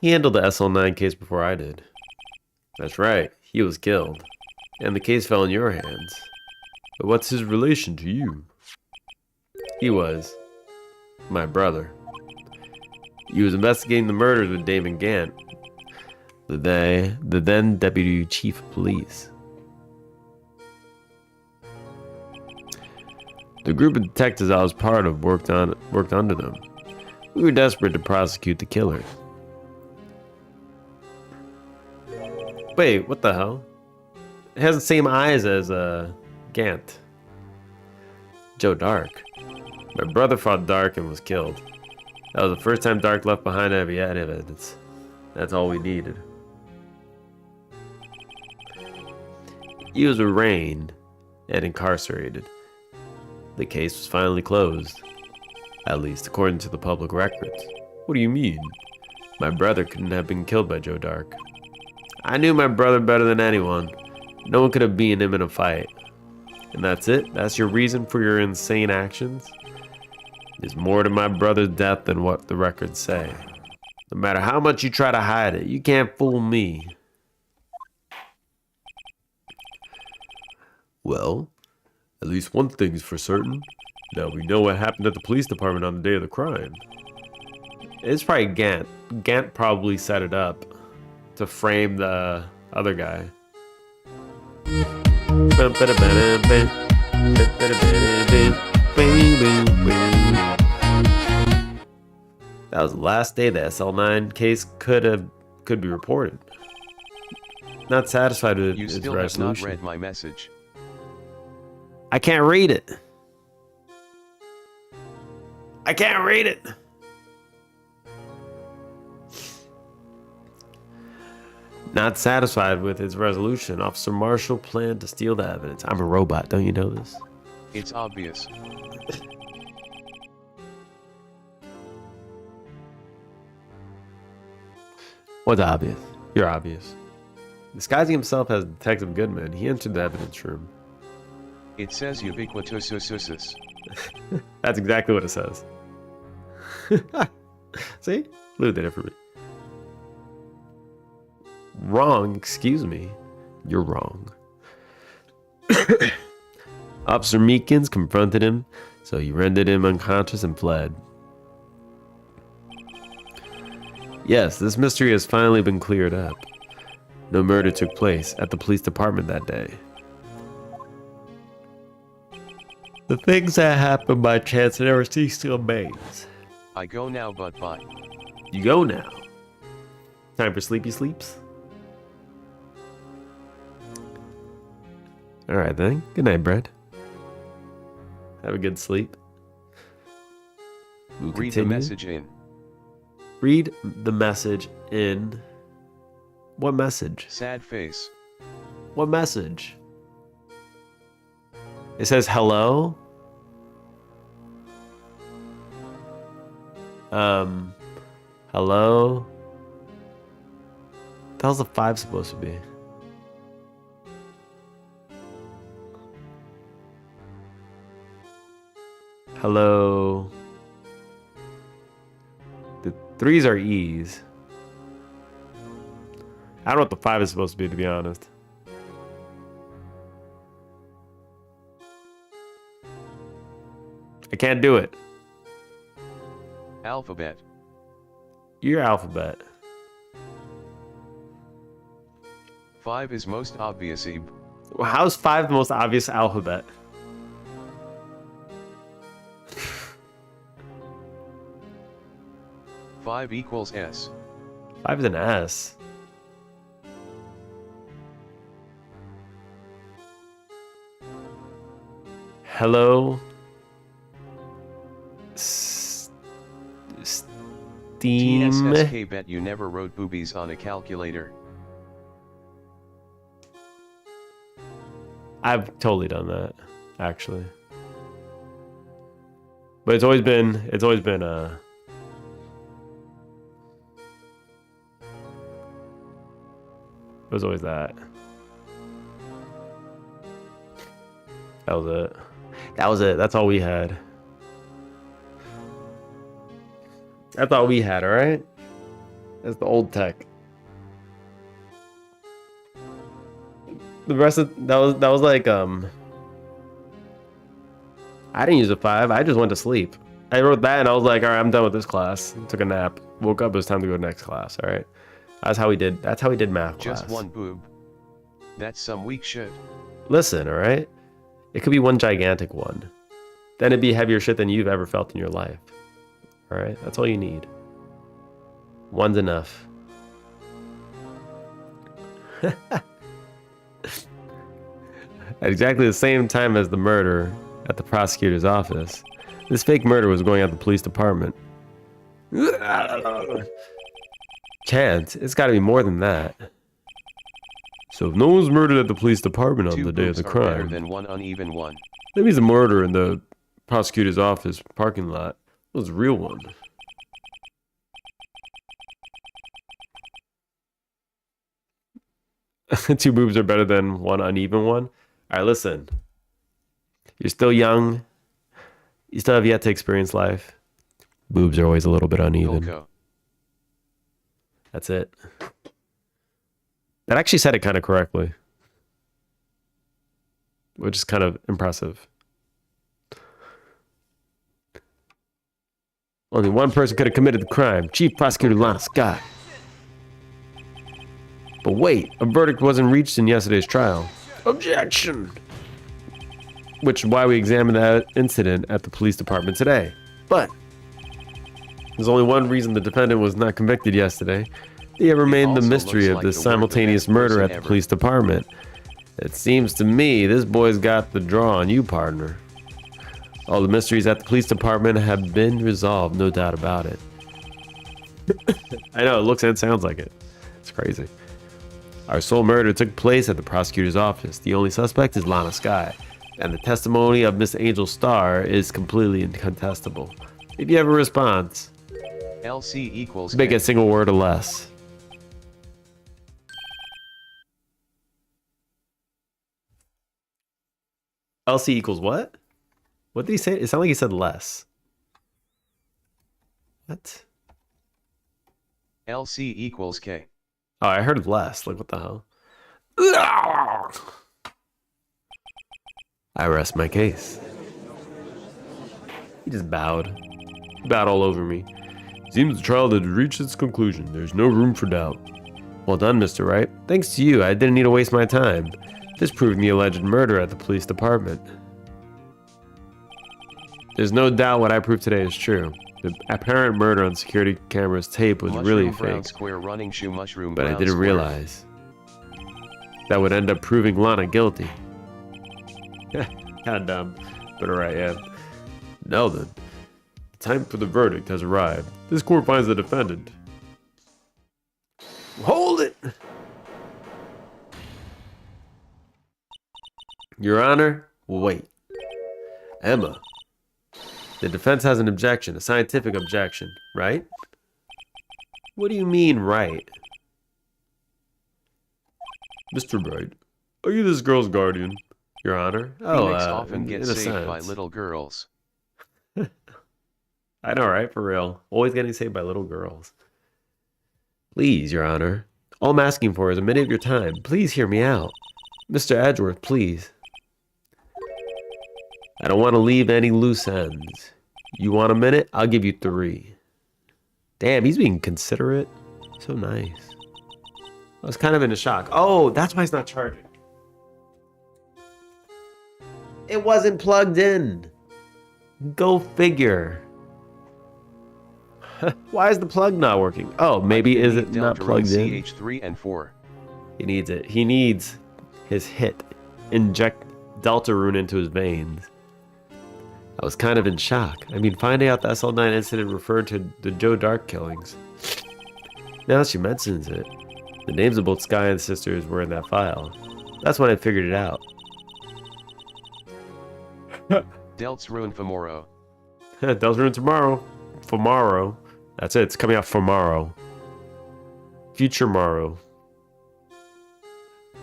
He handled the SL9 case before I did. That's right, he was killed. And the case fell in your hands. But what's his relation to you? He was my brother. He was investigating the murders with Damon Gant, the then Deputy Chief of Police. The group of detectives I was part of worked under them. We were desperate to prosecute the killer. Wait, what the hell? It has the same eyes as Gant. Joe Dark. My brother fought Dark and was killed. That was the first time Dark left behind heavy evidence. That's all we needed. He was arraigned and incarcerated. The case was finally closed. At least according to the public records. What do you mean? My brother couldn't have been killed by Joe Dark. I knew my brother better than anyone. No one could have beaten him in a fight. And that's it? That's your reason for your insane actions? There's more to my brother's death than what the records say. No matter how much you try to hide it, you can't fool me. Well, at least one thing's for certain. Now we know what happened at the police department on the day of the crime. It's probably Gant. Gant probably set it up to frame the other guy. That was the last day the SL9 case could be reported. Not satisfied with You its still have resolution. not read my message. I can't read it. I can't read it. Not satisfied with its resolution, Officer Marshall planned to steal the evidence. I'm a robot, don't you know this? It's obvious. What's obvious? You're obvious. Disguising himself as Detective Goodman, he entered the evidence room. It says ubiquitous. That's exactly what it says. See? Lou did it for me. Wrong, excuse me. You're wrong. Officer Meekins confronted him, so he rendered him unconscious and fled. Yes, this mystery has finally been cleared up. No murder took place at the police department that day. The things that happen by chance never cease to amaze. I go now, but bye. You go now. Time for sleepy sleeps. Alright then. Good night, Brad. Have a good sleep. We'll Read the continue. message in. Read the message in. What message? Sad face. What message? It says hello. Hello. What the hell's the 5 supposed to be? Hello. The 3s are E's. I don't know what the 5 is supposed to be, to be honest. I can't do it. Alphabet. Your alphabet. 5 is most obvious. Well, how's 5 the most obvious alphabet? Five equals S. 5 is an S. Hello. Steam. TSSK bet you never wrote boobies on a calculator. I've totally done that, actually. But it's always been it was always that. That was it. That was it. That's all we had. That's all we had, alright? That's the old tech. The rest of that was like I didn't use a 5, I just went to sleep. I wrote that and I was like, alright, I'm done with this class. Took a nap. Woke up, it was time to go to next class, alright? That's how we did math class. Just one boob. That's some weak shit. Listen, alright? It could be one gigantic one. Then it'd be heavier shit than you've ever felt in your life. Alright, that's all you need. One's enough. At exactly the same time as the murder at the prosecutor's office, this fake murder was going at the police department. Chance, it's gotta be more than that. So if no one's murdered at the police department on Two the day of the boobs are better crime, than one uneven one. that means the murder in the prosecutor's office parking lot was a real one. Two boobs are better than one uneven one. All right, listen. You're still young. You still have yet to experience life. Boobs are always a little bit uneven. Golko. That's it. That actually said it kind of correctly, which is kind of impressive. Only one person could have committed the crime. Chief Prosecutor Lana Scott. But wait, a verdict wasn't reached in yesterday's trial. Objection! Which is why we examined that incident at the police department today. But there's only one reason the defendant was not convicted yesterday. It remained the also mystery looks of like this the simultaneous worst murder person at the ever. police department. It seems to me this boy's got the draw on you, partner. All the mysteries at the police department have been resolved, no doubt about it. I know, it looks and sounds like it. It's crazy. Our sole murder took place at the prosecutor's office. The only suspect is Lana Sky, and the testimony of Miss Angel Starr is completely incontestable. If you have a response, LC equals make K. a single word or less. LC equals what? What did he say? It sounded like he said less. What? LC equals K. Oh, I heard less. Like, what the hell? I rest my case. He just bowed. He bowed all over me. Seems the trial had reached its conclusion. There's no room for doubt. Well done, Mr. Wright. Thanks to you, I didn't need to waste my time. This proved the alleged murder at the police department. There's no doubt what I proved today is true. The apparent murder on security camera's tape was Mushroom really brown fake. square running shoe mushroom But I brown didn't square. realize that would end up proving Lana guilty. Kinda dumb, but alright, yeah. Now then, the time for the verdict has arrived. This court finds the defendant. Hold it! Your Honor, wait. Emma, the defense has an objection, a scientific objection, right? What do you mean, right? Mr. Bright, Are you this girl's guardian, Your Honor? Phoenix often in gets a saved by sense. little girls. I know, right? For real. Always getting saved by little girls. Please, Your Honor. All I'm asking for is a minute of your time. Please hear me out. Mr. Edgeworth, please. I don't want to leave any loose ends. You want a minute? I'll give you 3. Damn, he's being considerate. So nice. I was kind of in a shock. Oh, that's why it's not charging. It wasn't plugged in. Go figure. Why is the plug not working? Oh, maybe is it not plugged in? CH3 and 4. He needs it. He needs his hit. Inject Deltarune into his veins. I was kind of in shock. I mean, finding out the SL9 incident referred to the Joe Dark killings. Now that she mentions it, the names of both Sky and sisters were in that file. That's when I figured it out. Delts ruin Femoro. Deltarune tomorrow. Tomorrow. That's it. It's coming out tomorrow. Future morrow.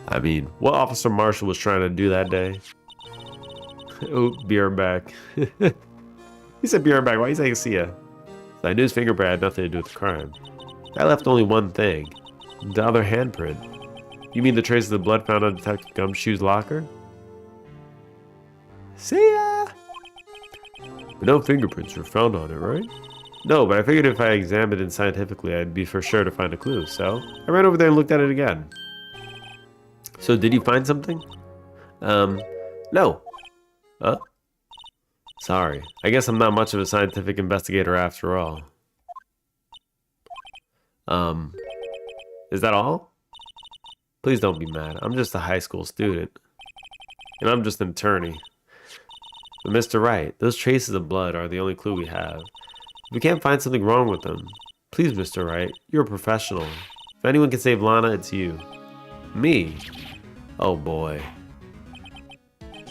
I mean, what Officer Marshall was trying to do that day? Oh, be right back. He said be right back. Why you saying see ya? So I knew his fingerprint had nothing to do with the crime. I left only one thing. The other handprint. You mean the traces of blood found on Detective Gumshoe's locker? See ya! But no fingerprints were found on it, right? No, but I figured if I examined it scientifically, I'd be for sure to find a clue, so I ran over there and looked at it again. So did you find something? No. Huh? Sorry. I guess I'm not much of a scientific investigator after all. Is that all? Please don't be mad. I'm just a high school student. And I'm just an attorney. But Mr. Wright, those traces of blood are the only clue we have. If we can't find something wrong with them, please, Mr. Wright, you're a professional. If anyone can save Lana, it's you. Me? Oh boy.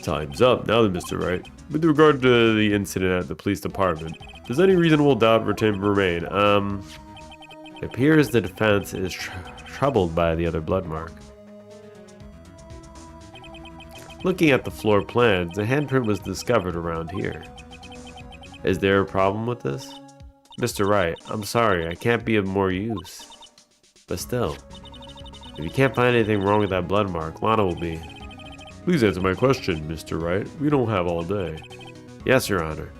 Time's up now then, Mr. Wright. With regard to the incident at the police department, does any reasonable doubt remain? It appears the defense is troubled by the other blood mark. Looking at the floor plans, a handprint was discovered around here. Is there a problem with this? Mr. Wright, I'm sorry, I can't be of more use. But still, if you can't find anything wrong with that blood mark, Lana will be. Please answer my question, Mr. Wright. We don't have all day. Yes, Your Honor.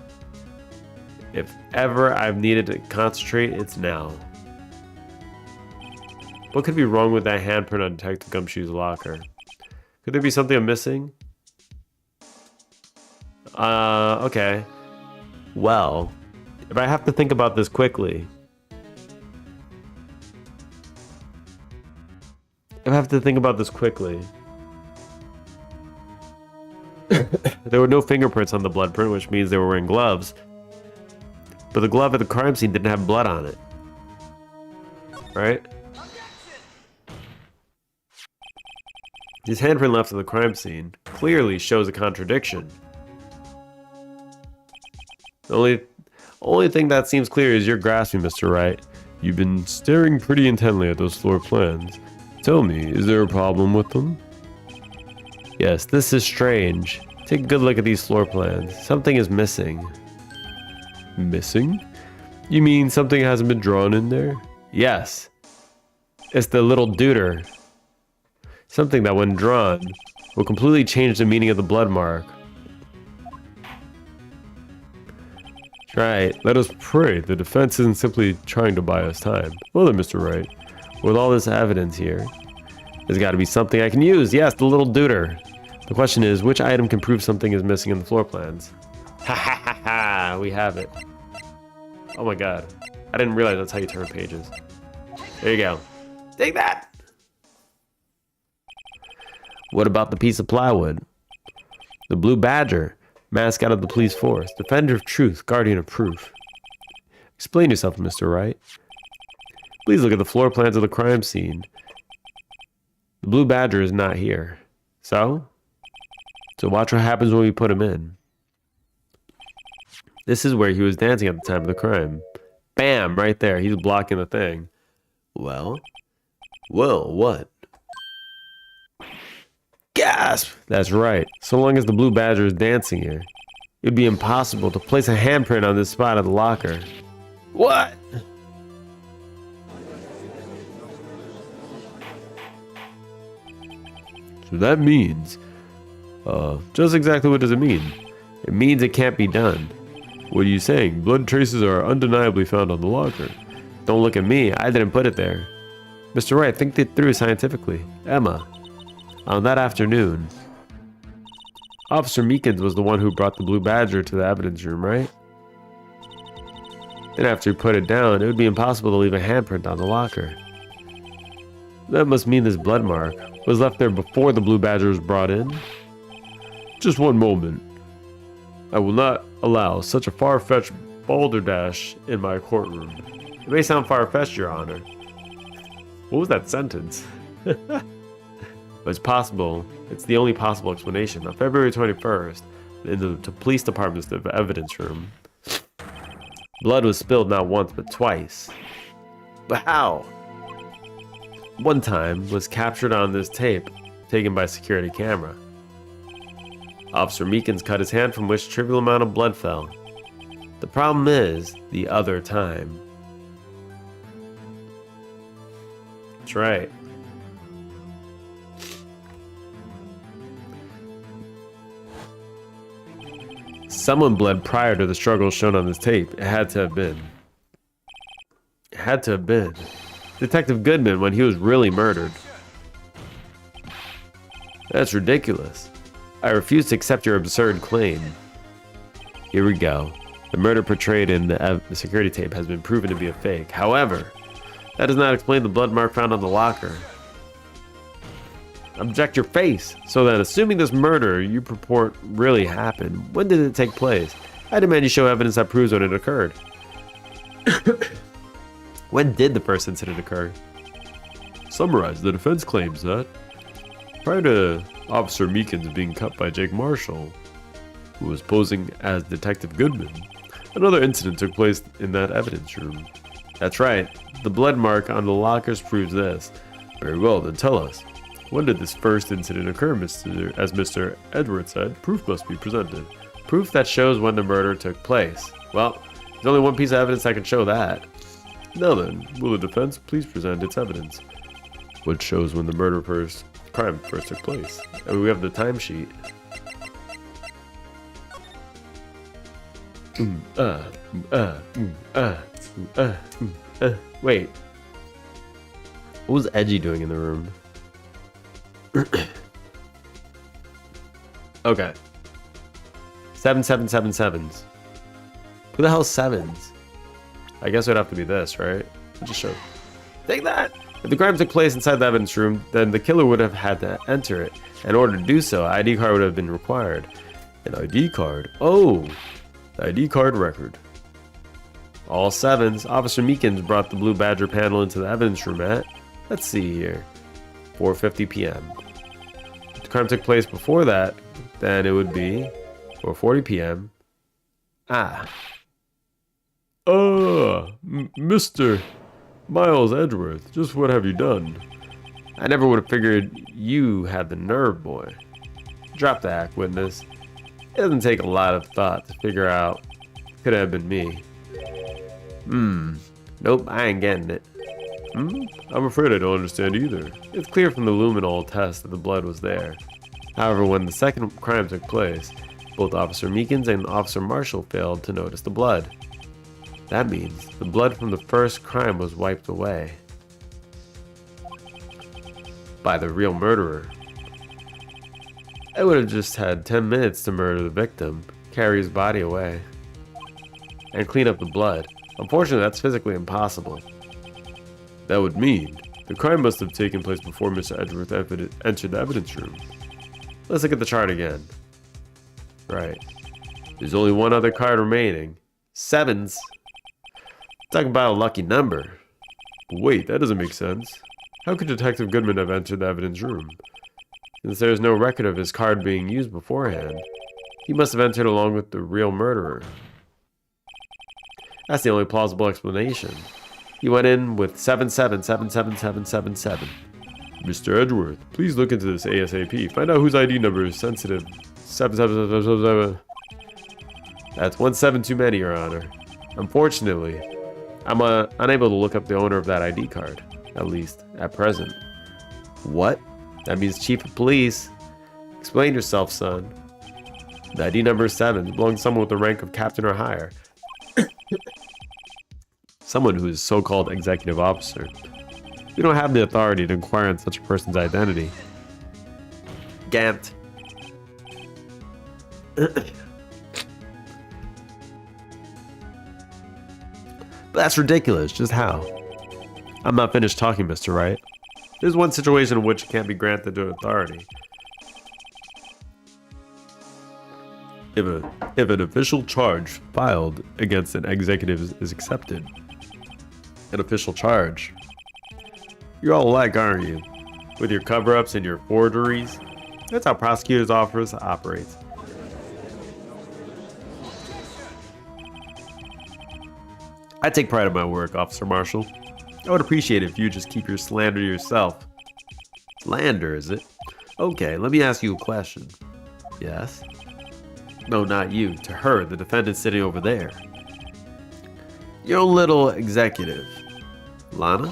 If ever I've needed to concentrate, it's now. What could be wrong with that handprint on Detective Gumshoe's locker? Could there be something I'm missing? Okay. Well, if I have to think about this quickly. There were no fingerprints on the blood print, which means they were wearing gloves. But the glove at the crime scene didn't have blood on it. Right? His handprint left at the crime scene clearly shows a contradiction. The only thing that seems clear is you're grasping, Mr. Wright. You've been staring pretty intently at those floor plans. Tell me, is there a problem with them? Yes, this is strange. Take a good look at these floor plans. Something is missing. Missing? You mean something hasn't been drawn in there? Yes. It's the little deuter. Something that, when drawn, will completely change the meaning of the blood mark. Right. Let us pray the defense isn't simply trying to buy us time. Well then, Mr. Wright, with all this evidence here, there's got to be something I can use. Yes, the little deuter. The question is, which item can prove something is missing in the floor plans? Ha ha ha ha! We have it. Oh my god. I didn't realize that's how you turn pages. There you go. Take that! What about the piece of plywood? The blue badger, mascot of the police force, defender of truth, guardian of proof. Explain yourself, Mr. Wright. Please look at the floor plans of the crime scene. The blue badger is not here. So watch what happens when we put him in. This is where he was dancing at the time of the crime. Bam! Right there. He's blocking the thing. Well, what? Gasp! That's right. So long as the blue badger is dancing here, it'd be impossible to place a handprint on this spot of the locker. What? So that means, just exactly what does it mean? It means it can't be done. What are you saying? Blood traces are undeniably found on the locker. Don't look at me. I didn't put it there. Mr. Wright, think it through scientifically. Emma. On that afternoon, Officer Meekins was the one who brought the blue badger to the evidence room, right? Then after he put it down, it would be impossible to leave a handprint on the locker. That must mean this blood mark was left there before the blue badger was brought in. Just one moment. I will not allow such a far-fetched balderdash in my courtroom. It may sound far-fetched, Your Honor. What was that sentence? But it's possible. It's the only possible explanation. On February 21st, in the police department's evidence room, blood was spilled not once but twice. But how? One time was captured on this tape taken by a security camera. Officer Meekins cut his hand from which a trivial amount of blood fell. The problem is the other time. That's right. Someone bled prior to the struggle shown on this tape. It had to have been. It had to have been Detective Goodman when he was really murdered. That's ridiculous. I refuse to accept your absurd claim. Here we go. The murder portrayed in the security tape has been proven to be a fake. However, that does not explain the blood mark found on the locker. Object your face. So then, assuming this murder you purport really happened, when did it take place? I demand you show evidence that proves when it occurred. When did the first incident occur? Summarize, the defense claims that prior to Officer Meekins being cut by Jake Marshall, who was posing as Detective Goodman, another incident took place in that evidence room. That's right. The blood mark on the lockers proves this. Very well, then tell us. When did this first incident occur, as Mr. Edwards said? Proof must be presented. Proof that shows when the murder took place. Well, there's only one piece of evidence that can show that. Now then, will the defense please present its evidence? What shows when the crime first took place? And we have the timesheet. Wait. What was Edgy doing in the room? Okay. 7777s. Who the hell's sevens? I guess it would have to be this, right? Just show. Take that! If the crime took place inside the evidence room, then the killer would have had to enter it. In order to do so, an ID card would have been required. An ID card? Oh! The ID card record. All sevens. Officer Meekins brought the Blue Badger panel into the evidence room at, let's see here, 4:50 p.m. If the crime took place before that, then it would be 4:40 p.m. Mr. Miles Edgeworth, just what have you done? I never would have figured you had the nerve, boy. Drop the act, witness. It doesn't take a lot of thought to figure out could have been me. Nope, I ain't getting it. I'm afraid I don't understand either. It's clear from the luminol test that the blood was there. However, when the second crime took place, both Officer Meekins and Officer Marshall failed to notice the blood. That means the blood from the first crime was wiped away by the real murderer. I would have just had 10 minutes to murder the victim, carry his body away, and clean up the blood. Unfortunately, that's physically impossible. That would mean the crime must have taken place before Mr. Edgeworth entered the evidence room. Let's look at the chart again. Right. There's only one other card remaining. Sevens. Talking about a lucky number. But wait, that doesn't make sense. How could Detective Goodman have entered the evidence room? Since there is no record of his card being used beforehand, he must have entered along with the real murderer. That's the only plausible explanation. He went in with 777777. Mr. Edgeworth, please look into this ASAP. Find out whose ID number is sensitive. 7777. That's 17 too many, Your Honor. Unfortunately, I'm unable to look up the owner of that ID card, at least at present. What? That means Chief of Police. Explain yourself, son. The ID number 7 belongs to someone with the rank of captain or higher. Someone who is so-called executive officer. We don't have the authority to inquire on such a person's identity. Gant. But that's ridiculous. Just how? I'm not finished talking, Mr. Wright. There's one situation in which it can't be granted to authority. If an official charge filed against an executive is accepted. An official charge? You're all alike, aren't you? With your cover-ups and your forgeries? That's how prosecutors' office operates. I take pride in my work, Officer Marshall. I would appreciate it if you just keep your slander to yourself. Slander, is it? Okay, let me ask you a question. Yes? No, not you. To her, the defendant sitting over there. Your own little executive. Lana?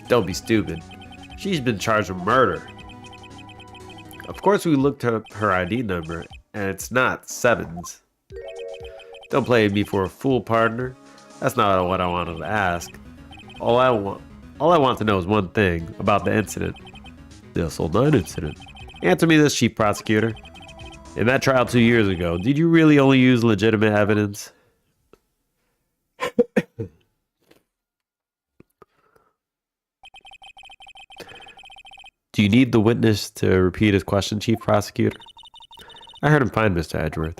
Don't be stupid. She's been charged with murder. Of course we looked up her ID number, and it's not 7s. Don't play me for a fool, partner. That's not what I wanted to ask. All I want to know is one thing about the incident. The Assault 9 incident. Answer me this, Chief Prosecutor. In that trial 2 years ago, did you really only use legitimate evidence? Do you need the witness to repeat his question, Chief Prosecutor? I heard him fine, Mr. Edgeworth.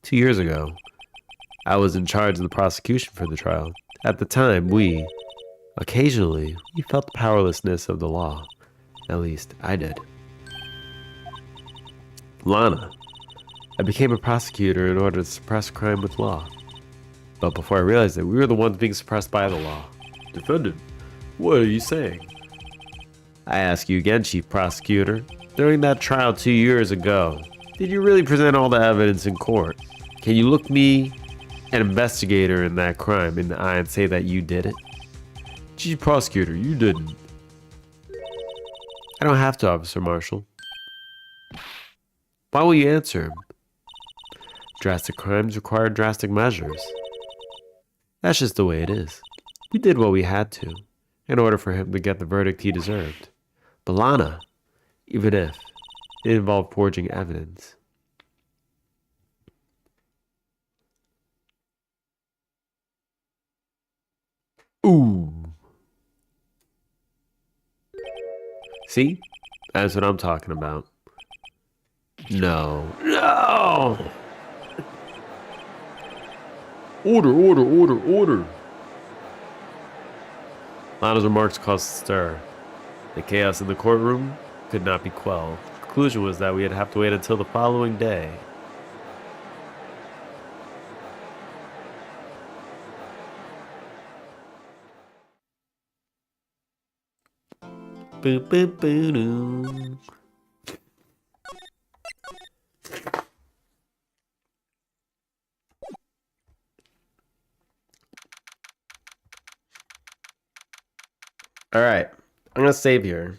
2 years ago, I was in charge of the prosecution for the trial. At the time, occasionally, we felt the powerlessness of the law. At least, I did. Lana, I became a prosecutor in order to suppress crime with law. But before I realized it, we were the ones being suppressed by the law. Defendant, what are you saying? I ask you again, Chief Prosecutor. During that trial 2 years ago, did you really present all the evidence in court? Can you look me, an investigator in that crime, in the eye and say that you did it? Chief Prosecutor, you didn't. I don't have to, Officer Marshall. Why will you answer him? Drastic crimes require drastic measures. That's just the way it is. We did what we had to, in order for him to get the verdict he deserved. But Lana, even if it involved forging evidence. Ooh. See? That's what I'm talking about. No. No! Order. Lana's remarks caused a stir. The chaos in the courtroom could not be quelled. The conclusion was that we'd have to wait until the following day. Boop, boop, boop, doo. All right, I'm gonna save here.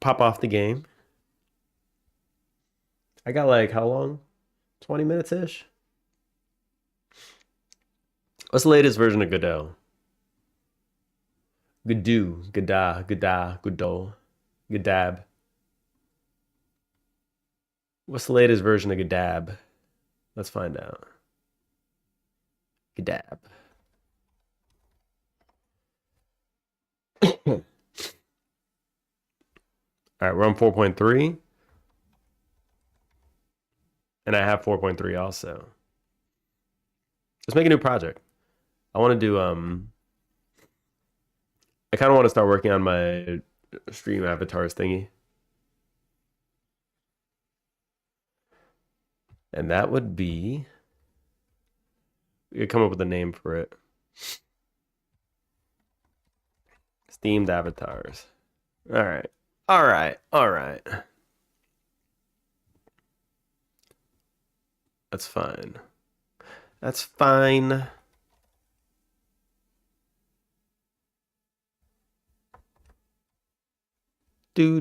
Pop off the game. I got like how long? 20 minutes ish. What's the latest version of Godot? Godot. Godab. What's the latest version of Godab? Let's find out. Godab. All right, we're on 4.3. And I have 4.3 also. Let's make a new project. I want to do, I kind of want to start working on my stream avatars thingy. And that would be, we could come up with a name for it. Steamed avatars. All right. That's fine. Do.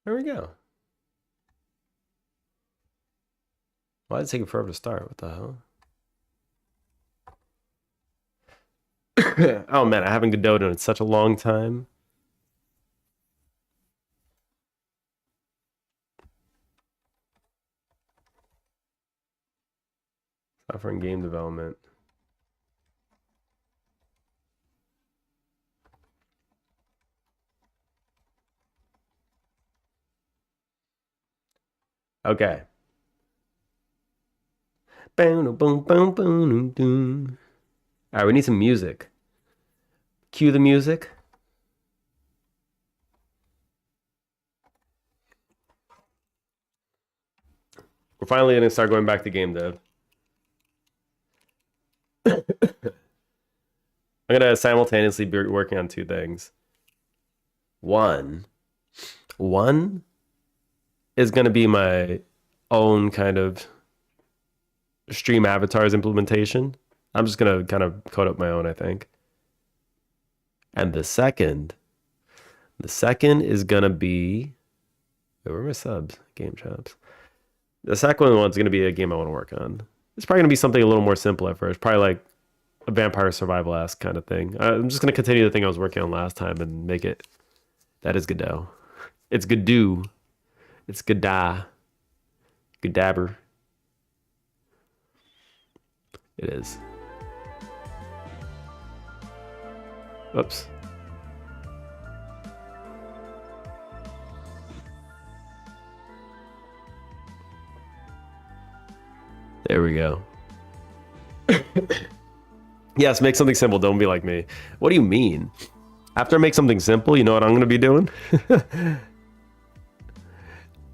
There we go. Why did it take forever to start? What the hell? Oh man, I haven't Godot in such a long time. Software and game development. Okay. All right, we need some music. Cue the music. We're finally going to start going back to game dev. I'm going to simultaneously be working on two things. One is going to be my own kind of stream avatars implementation. I'm just going to kind of code up my own, I think. And the second is going to be, wait, where are my subs? Game chops. The second one's going to be a game I want to work on. It's probably gonna be something a little more simple at first. Probably like a vampire survival-esque kind of thing. I'm just gonna continue the thing I was working on last time and make it. That is Godot. It's Godoo. It's Godah. Godabber. It is. Oops. There we go. Yes, make something simple. Don't be like me. What do you mean? After I make something simple, you know what I'm going to be doing?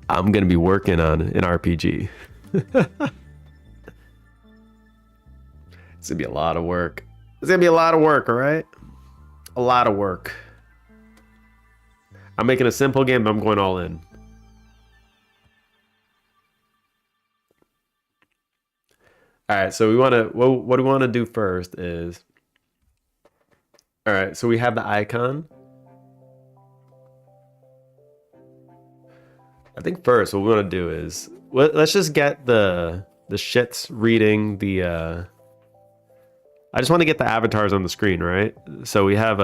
I'm going to be working on an RPG. It's going to be a lot of work. It's going to be a lot of work, all right? A lot of work. I'm making a simple game, but I'm going all in. All right, so we want to, what we want to do first is, all right, so we have the icon. I think first what we want to do is, let's just get the shits reading the, I just want to get the avatars on the screen, right? So we have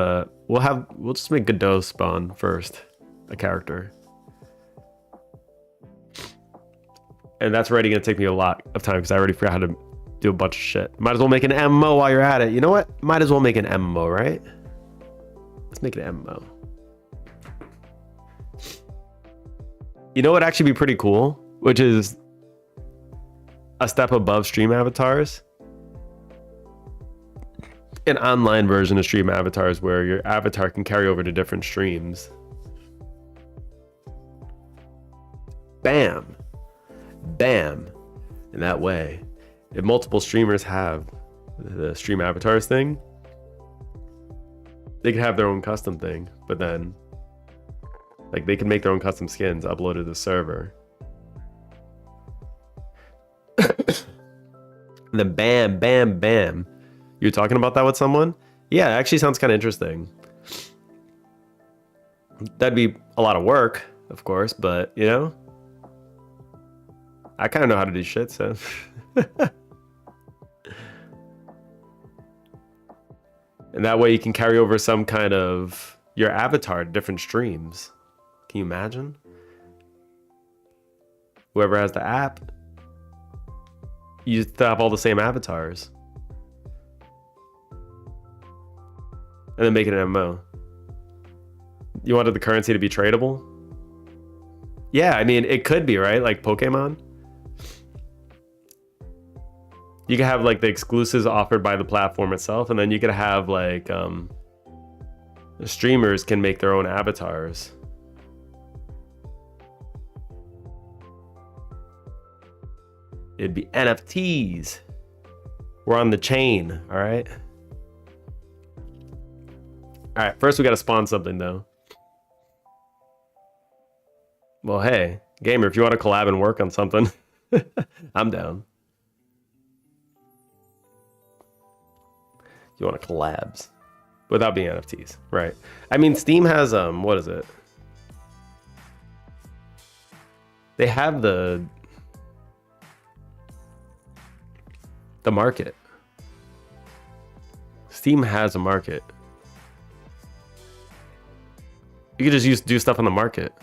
we'll just make Godot spawn first, a character. And that's already going to take me a lot of time because I already forgot how to do a bunch of shit. Might as well make an MMO while you're at it. You know what? Might as well make an MMO, right? Let's make an MMO. You know what would actually be pretty cool? Which is a step above stream avatars. An online version of stream avatars where your avatar can carry over to different streams. Bam. Bam. In that way. If multiple streamers have the stream avatars thing, they can have their own custom thing, but then like they can make their own custom skins, upload to the server. And then bam, bam, bam. You're talking about that with someone? Yeah, it actually sounds kind of interesting. That'd be a lot of work, of course, but you know, I kind of know how to do shit, so. And that way you can carry over some kind of your avatar to different streams. Can you imagine? Whoever has the app, you just have all the same avatars. And then make it an MMO. You wanted the currency to be tradable? Yeah, I mean, it could be, right? Like Pokemon. You could have like the exclusives offered by the platform itself, and then you could have like the streamers can make their own avatars. It'd be NFTs. We're on the chain, all right? All right, first we gotta spawn something though. Well, hey, gamer, if you want to collab and work on something, I'm down. You want to collabs without being NFTs, right? I mean, Steam has what is it? They have the market. Steam has a market. You could just do stuff on the market.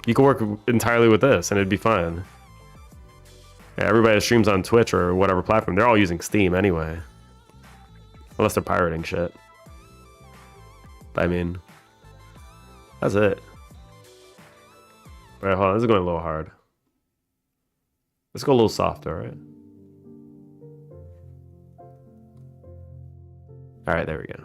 You could work entirely with this and it'd be fine. Yeah, everybody that streams on Twitch or whatever platform, they're all using Steam anyway. Unless they're pirating shit. But I mean, that's it. Alright, hold on, this is going a little hard. Let's go a little softer, alright? Alright, there we go.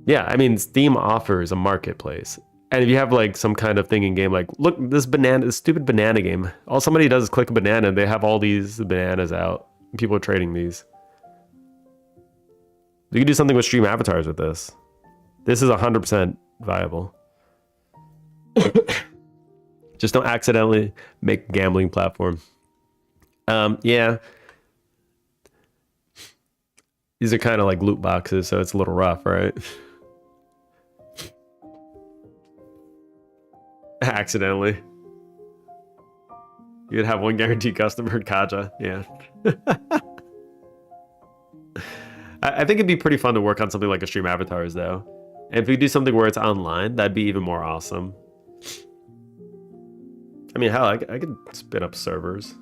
Yeah, I mean, Steam offers a marketplace. And if you have like some kind of thing in game, like, look, this stupid banana game. All somebody does is click a banana and they have all these bananas out. People are trading these. You can do something with stream avatars with this. This is 100% viable. Just don't accidentally make a gambling platform. Yeah. These are kind of like loot boxes, so it's a little rough, right? Accidentally. You'd have one guaranteed customer, Kaja. Yeah. I think it'd be pretty fun to work on something like a stream avatars, though. And if we do something where it's online, that'd be even more awesome. I mean, hell, I could spin up servers.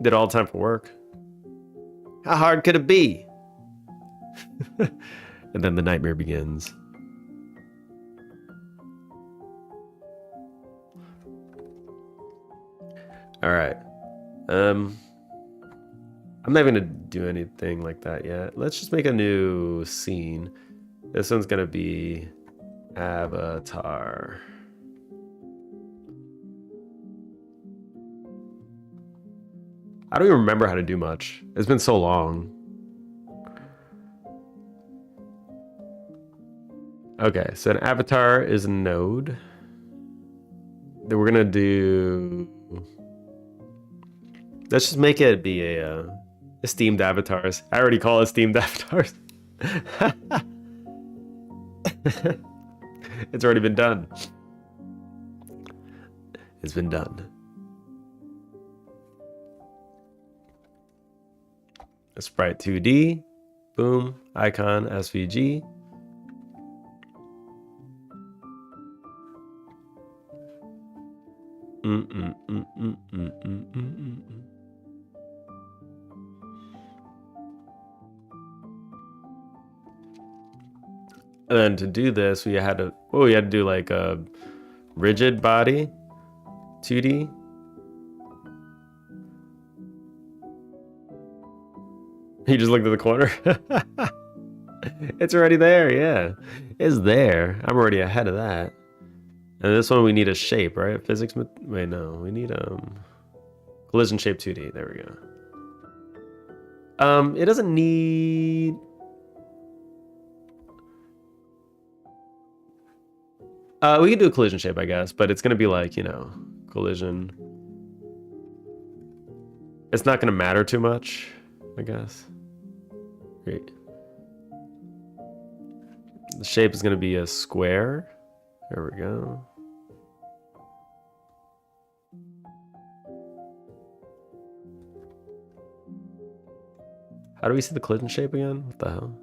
Did all the time for work. How hard could it be? And then the nightmare begins. All right. I'm not even gonna do anything like that yet. Let's just make a new scene. This one's gonna be avatar. I don't even remember how to do much. It's been so long. Okay, so an avatar is a node. Then we're gonna do. Let's just make it be a esteemed avatars. I already call it esteemed avatars. It's already been done. It's been done. A sprite 2D. Boom. Icon SVG. And then to do this, we had to do like a rigid body 2D. He just looked at the corner. It's already there, yeah. It's there. I'm already ahead of that. And this one we need a shape, right? Physics, wait, no, we need collision shape 2D. There we go. It doesn't need. We can do a collision shape, I guess, but it's gonna be like, you know, collision. It's not gonna matter too much, I guess. Great. The shape is gonna be a square. There we go. How do we see the collision shape again? What the hell?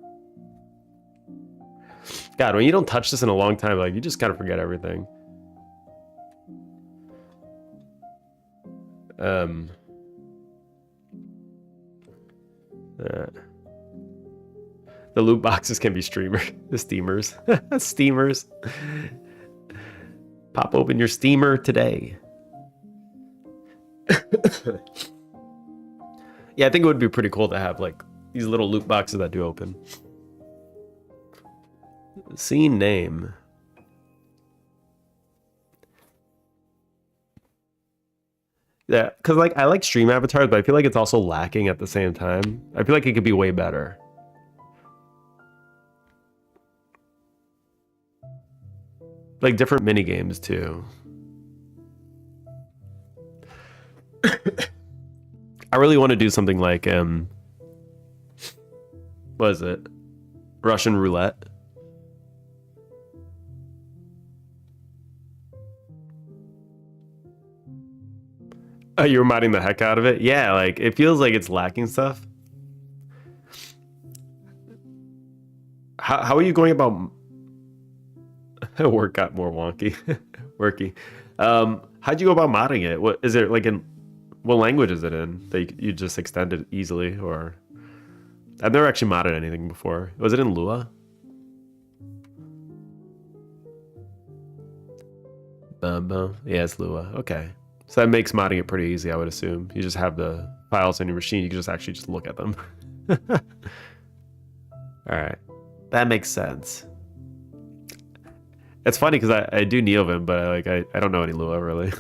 God, when you don't touch this in a long time, like, you just kind of forget everything. The loot boxes can be the steamers. Steamers. Pop open your steamer today. Yeah, I think it would be pretty cool to have like these little loot boxes that do open. Scene name. Yeah, because like I like stream avatars, but I feel like it's also lacking at the same time. I feel like it could be way better. Like different mini games too. I really want to do something like what is it? Russian roulette. Oh, you're modding the heck out of it? Yeah, like it feels like it's lacking stuff. How are you going about work got more wonky. Worky. How'd you go about modding it? What is it like in what language is it in? That you just extend it easily, or I've never actually modded anything before. Was it in Lua? Yeah, it's Lua. Okay. So that makes modding it pretty easy, I would assume. You just have the files on your machine, you can just actually just look at them. Alright. That makes sense. It's funny because I do Neovim, but I don't know any Lua really.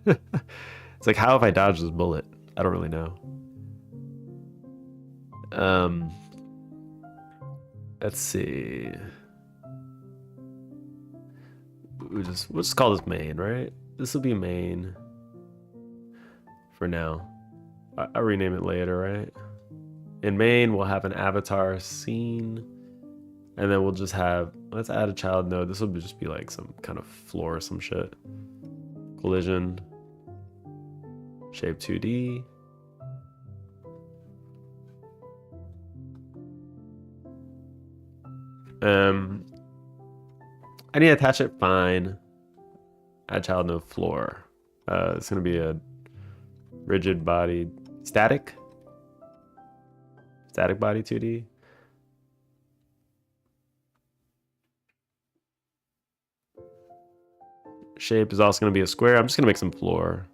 It's like, how have I dodged this bullet? I don't really know. Let's see. We'll just call this main, right? This will be main for now. I'll rename it later, right? In main, we'll have an avatar scene. And then we'll just have, let's add a child node. This will just be like some kind of floor or some shit. Collision. Shape 2D. I need to attach it, fine. Add child node floor. It's gonna be a rigid body, static body 2D. Shape is also gonna be a square. I'm just gonna make some floor.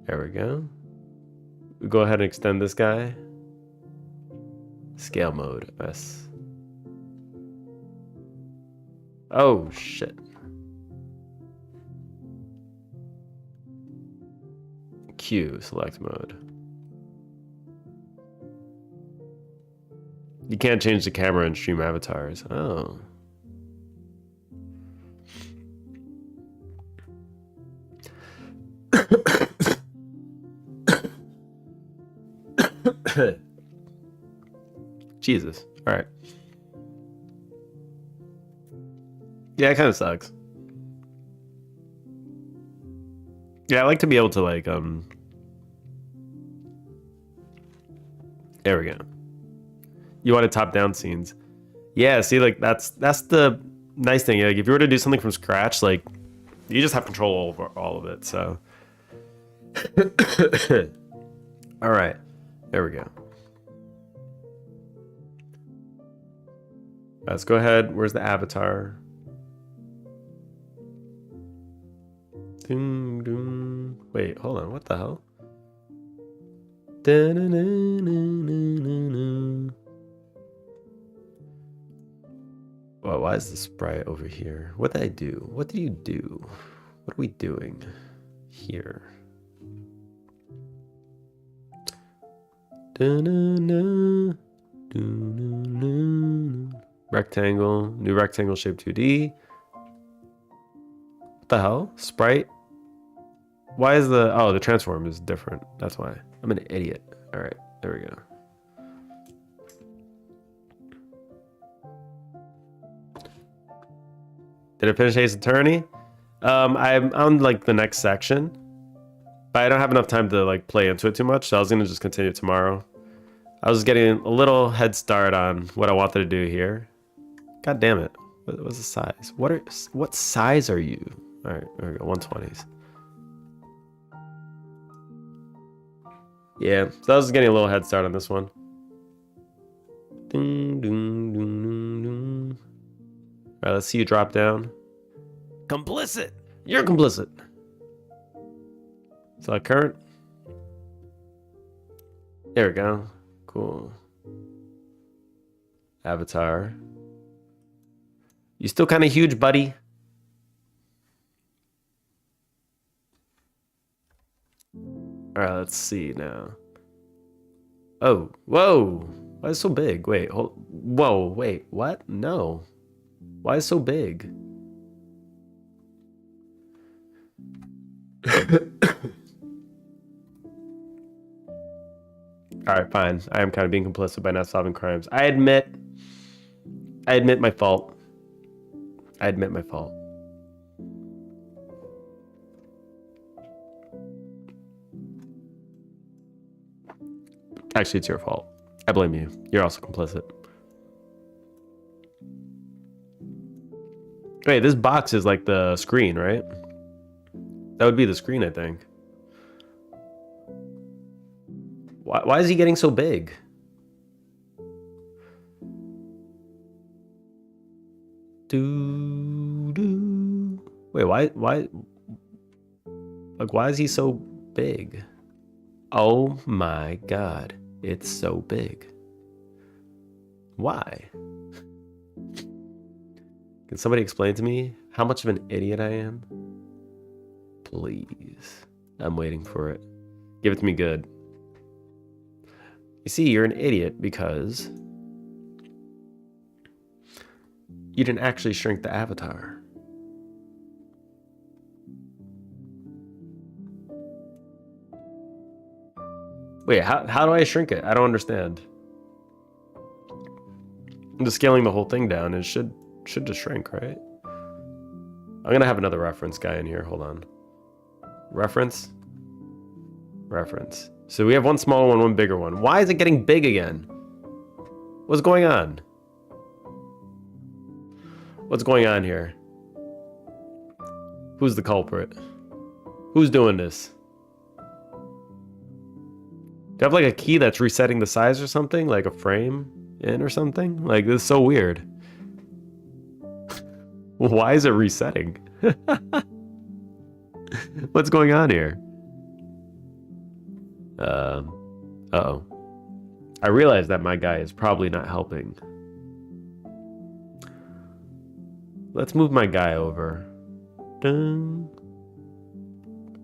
There we go. We go ahead and extend this guy. Scale mode, S. Oh, shit. Q, select mode. You can't change the camera and stream avatars. Oh. Jesus. All right. Yeah, it kind of sucks. Yeah, I like to be able to like there we go. You want top-down scenes. Yeah, see, like that's the nice thing. Like if you were to do something from scratch, like you just have control over all of it. So all right. There we go. Let's go ahead. Where's the avatar? Doom, doom. Wait, hold on. What the hell? Well, why is the sprite over here? What did I do? What did you do? What are we doing here? Rectangle, new rectangle shape 2D. What the hell? Sprite? Why is the transform is different. That's why. I'm an idiot. All right, there we go. Did I finish Ace Attorney? I'm on like the next section, but I don't have enough time to like play into it too much. So I was gonna just continue tomorrow. I was getting a little head start on what I wanted to do here. God damn it. What was the size? What size are you? All right, there we go, 120s. Yeah, so I was getting a little head start on this one. Ding, ding, ding, ding, ding. All right, let's see you drop down. Complicit! You're complicit. Select current. There we go. Cool. Avatar. You still kind of huge, buddy. All right, let's see now. Oh, whoa. Why is it so big? Wait, hold. Whoa, wait, what? No. Why is it so big? All right, fine. I am kind of being complicit by not solving crimes. I admit my fault. I admit my fault. Actually, it's your fault. I blame you. You're also complicit. Wait, this box is like the screen, right? That would be the screen, I think. Why is he getting so big? Wait, why? Like, why is he so big? Oh my God, it's so big. Why? Can somebody explain to me how much of an idiot I am? Please. I'm waiting for it. Give it to me good. You see, you're an idiot because you didn't actually shrink the avatar. Wait, how do I shrink it? I don't understand. I'm just scaling the whole thing down. It should just shrink, right? I'm gonna have another reference guy in here. Hold on. Reference. Reference. So we have one smaller one, one bigger one. Why is it getting big again? What's going on? What's going on here? Who's the culprit? Who's doing this? Do you have like a key that's resetting the size or something? Like a frame in or something? Like, this is so weird. Why is it resetting? What's going on here? Uh-oh. I realize that my guy is probably not helping. Let's move my guy over. Dun.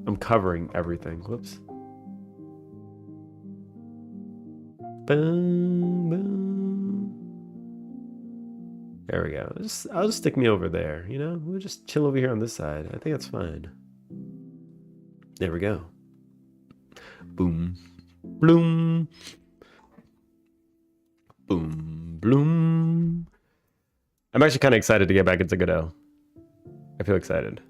I'm covering everything. Whoops. Boom, boom. There we go. I'll just stick me over there, you know? We'll just chill over here on this side. I think that's fine. There we go. Boom. Bloom. Boom. Bloom. I'm actually kind of excited to get back into Godot. I feel excited.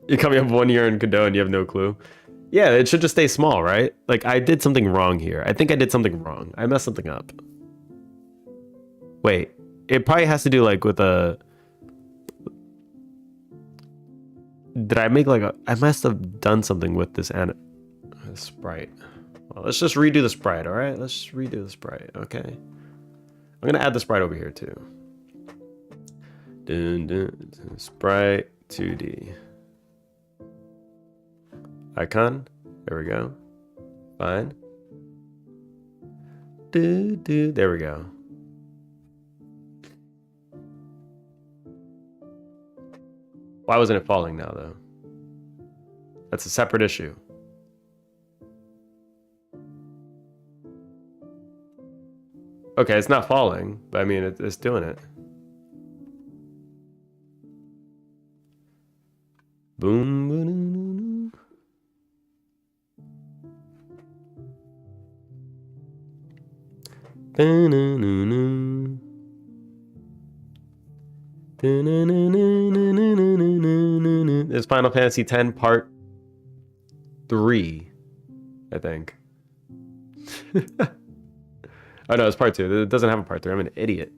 You're coming up 1 year in Godot and you have no clue. Yeah, it should just stay small, right? Like, I did something wrong here. I think I did something wrong. I messed something up. Wait, it probably has to do like with a... Did I make like a... I must have done something with this sprite. Well, let's just redo the sprite, all right? Let's just redo the sprite, okay? I'm gonna add the sprite over here too. Dun, dun, dun, sprite 2D. Icon. There we go. Fine. There we go. Why wasn't it falling now, though? That's a separate issue. Okay, it's not falling, but I mean, it's doing it. Boom, boom, boom. It's Final Fantasy X Part 3, I think. Oh no, it's Part 2. It doesn't have a Part 3. I'm an idiot.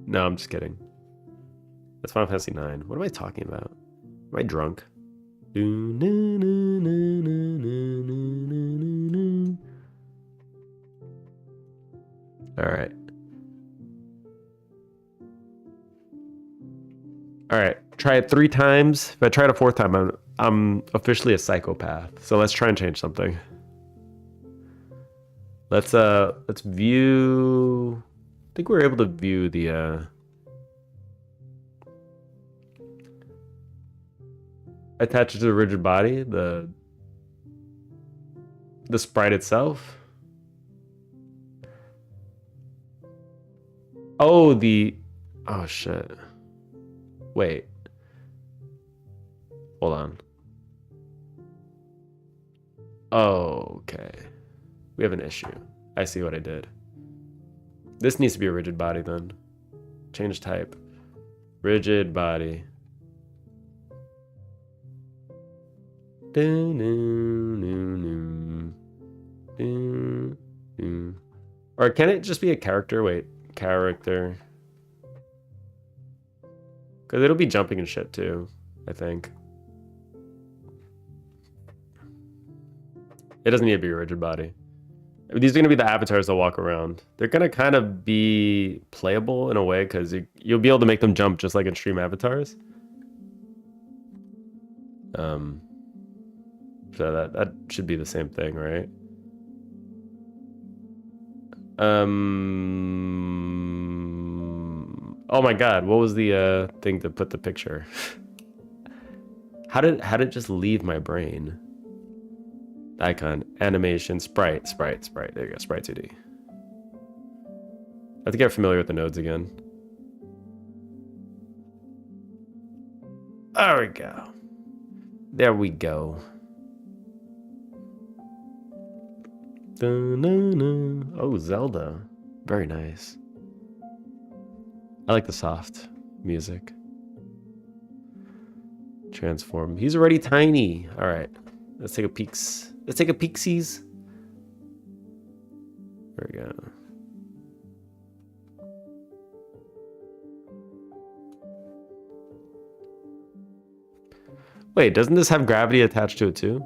No, I'm just kidding. That's Final Fantasy 9. What am I talking about? Am I drunk? Alright. Alright. Try it 3 times. If I try it a 4th time, I'm officially a psychopath. So let's try and change something. Let's view... I think we're able to view the attach it to the rigid body, the sprite itself. Oh, oh shit. Wait. Hold on. Oh, okay. We have an issue. I see what I did. This needs to be a rigid body then. Change type. Rigid body. Or can it just be a character? Wait, character. Because it'll be jumping and shit too, I think. It doesn't need to be a rigid body. These are going to be the avatars that walk around. They're going to kind of be playable in a way because you'll be able to make them jump just like in stream avatars. So that should be the same thing, right? Oh my god, what was the thing to put the picture? How did it just leave my brain? Icon, animation, sprite. There you go, sprite 2D. I have to get familiar with the nodes again. There we go. There we go. Da-na-na. Oh, Zelda. Very nice. I like the soft music. Transform. He's already tiny. All right. Let's take a peeks. Let's take a peeksies. There we go. Wait, doesn't this have gravity attached to it too?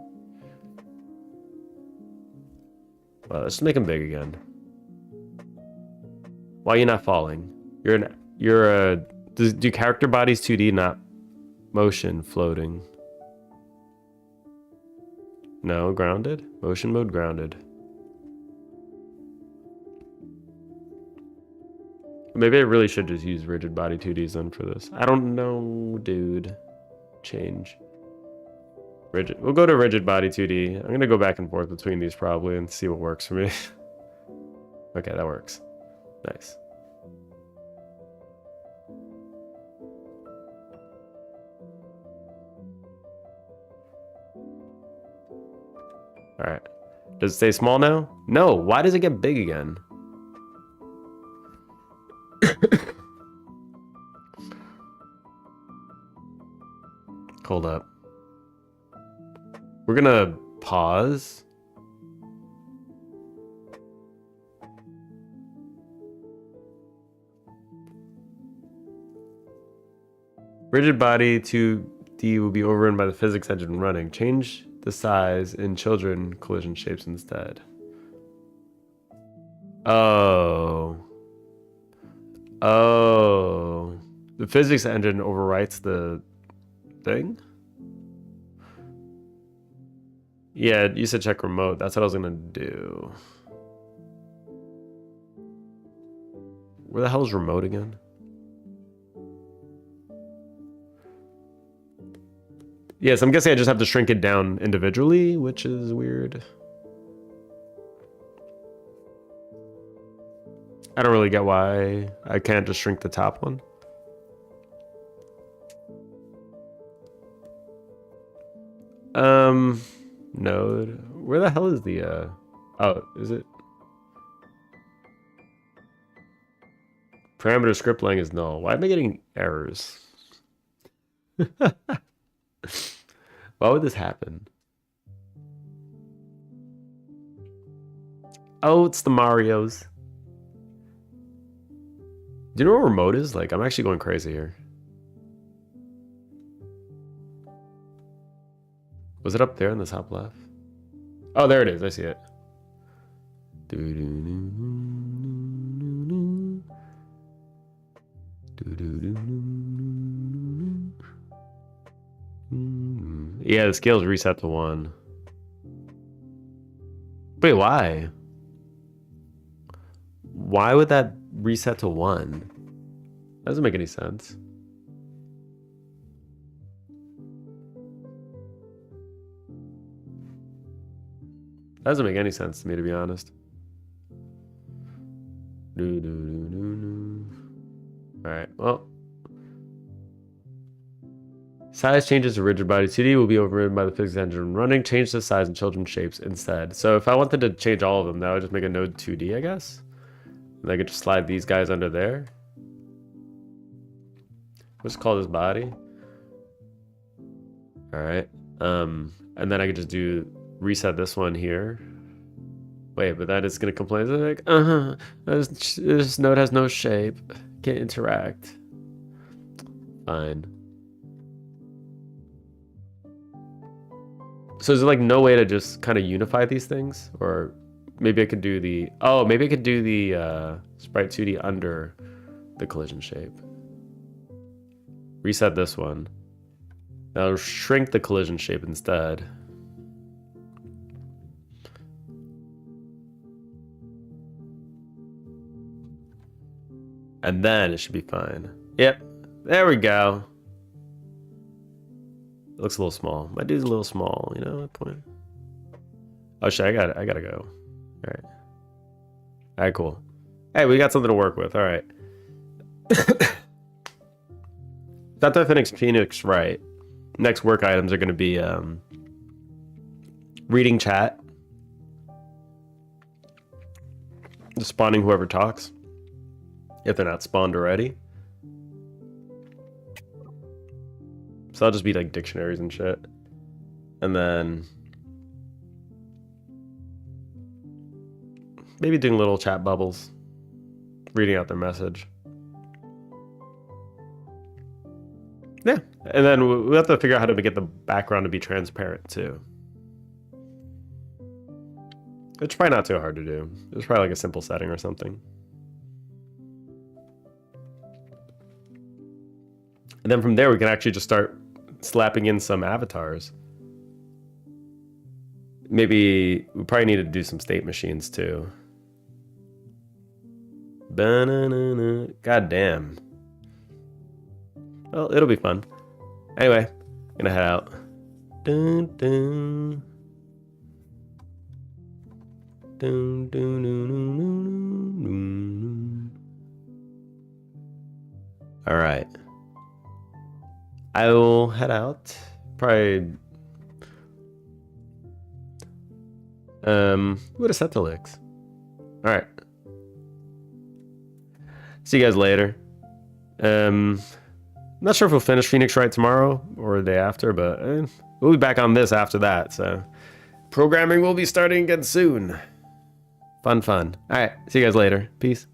Well, let's make him big again. Why are you not falling? Do character bodies 2D, not motion floating? No, grounded? Motion mode grounded. Maybe I really should just use rigid body 2Ds then for this. I don't know, dude. Change. Rigid. We'll go to rigid body 2D. I'm gonna go back and forth between these probably and see what works for me. Okay, that works. Nice. All right. Does it stay small now? No. Why does it get big again? Hold up. We're gonna pause. Rigid body 2D will be overrun by the physics engine running. Change the size in children collision shapes instead. Oh. Oh. The physics engine overwrites the thing? Yeah, you said check remote. That's what I was gonna do. Where the hell is remote again? Yes, I'm guessing I just have to shrink it down individually, which is weird. I don't really get why I can't just shrink the top one. Node. Where the hell is the oh, is it? Parameter script lang is null. Why am I getting errors? Why would this happen? Oh, it's the Marios. Do you know what remote is? Like, I'm actually going crazy here. Was it up there in the top left? Oh, there it is. I see it. Yeah, the scale's reset to 1. Wait, why? Why would that reset to 1? That doesn't make any sense. That doesn't make any sense to me, to be honest. Alright, well. Size changes to rigid body 2D will be overridden by the physics engine running. Change the size and children's shapes instead. So if I wanted to change all of them, that would just make a node 2D, I guess. And I could just slide these guys under there. Let's call this body. Alright. And then I could just do reset this one here. Wait, but that is gonna complain. It's like, this node has no shape. Can't interact. Fine. So is there like no way to just kind of unify these things? Or maybe I could do the... Oh, maybe I could do the sprite 2D under the collision shape. Reset this one. Now shrink the collision shape instead. And then it should be fine. Yep. There we go. It looks a little small. My dude's a little small, you know, at that point. Oh shit, I gotta go. Alright. Alright, cool. Hey, we got something to work with. Alright. Got to finish Phoenix right. Next work items are gonna be reading chat. Just spawning whoever talks. If they're not spawned already. So I'll just be like dictionaries and shit. And then maybe doing little chat bubbles. Reading out their message. Yeah. And then we have to figure out how to get the background to be transparent too. It's probably not too hard to do. It's probably like a simple setting or something. And then from there we can actually just start slapping in some avatars. Maybe we probably need to do some state machines too. Ba-na-na-na. God damn. Well, it'll be fun. Anyway, I'm gonna head out. Dun, dun. Dun, dun, dun, dun, dun, dun. All right. I will head out. Probably. What a set to licks. All right. See you guys later. Not sure if we'll finish Phoenix Wright tomorrow or the day after, but we'll be back on this after that. So programming will be starting again soon. Fun. All right. See you guys later. Peace.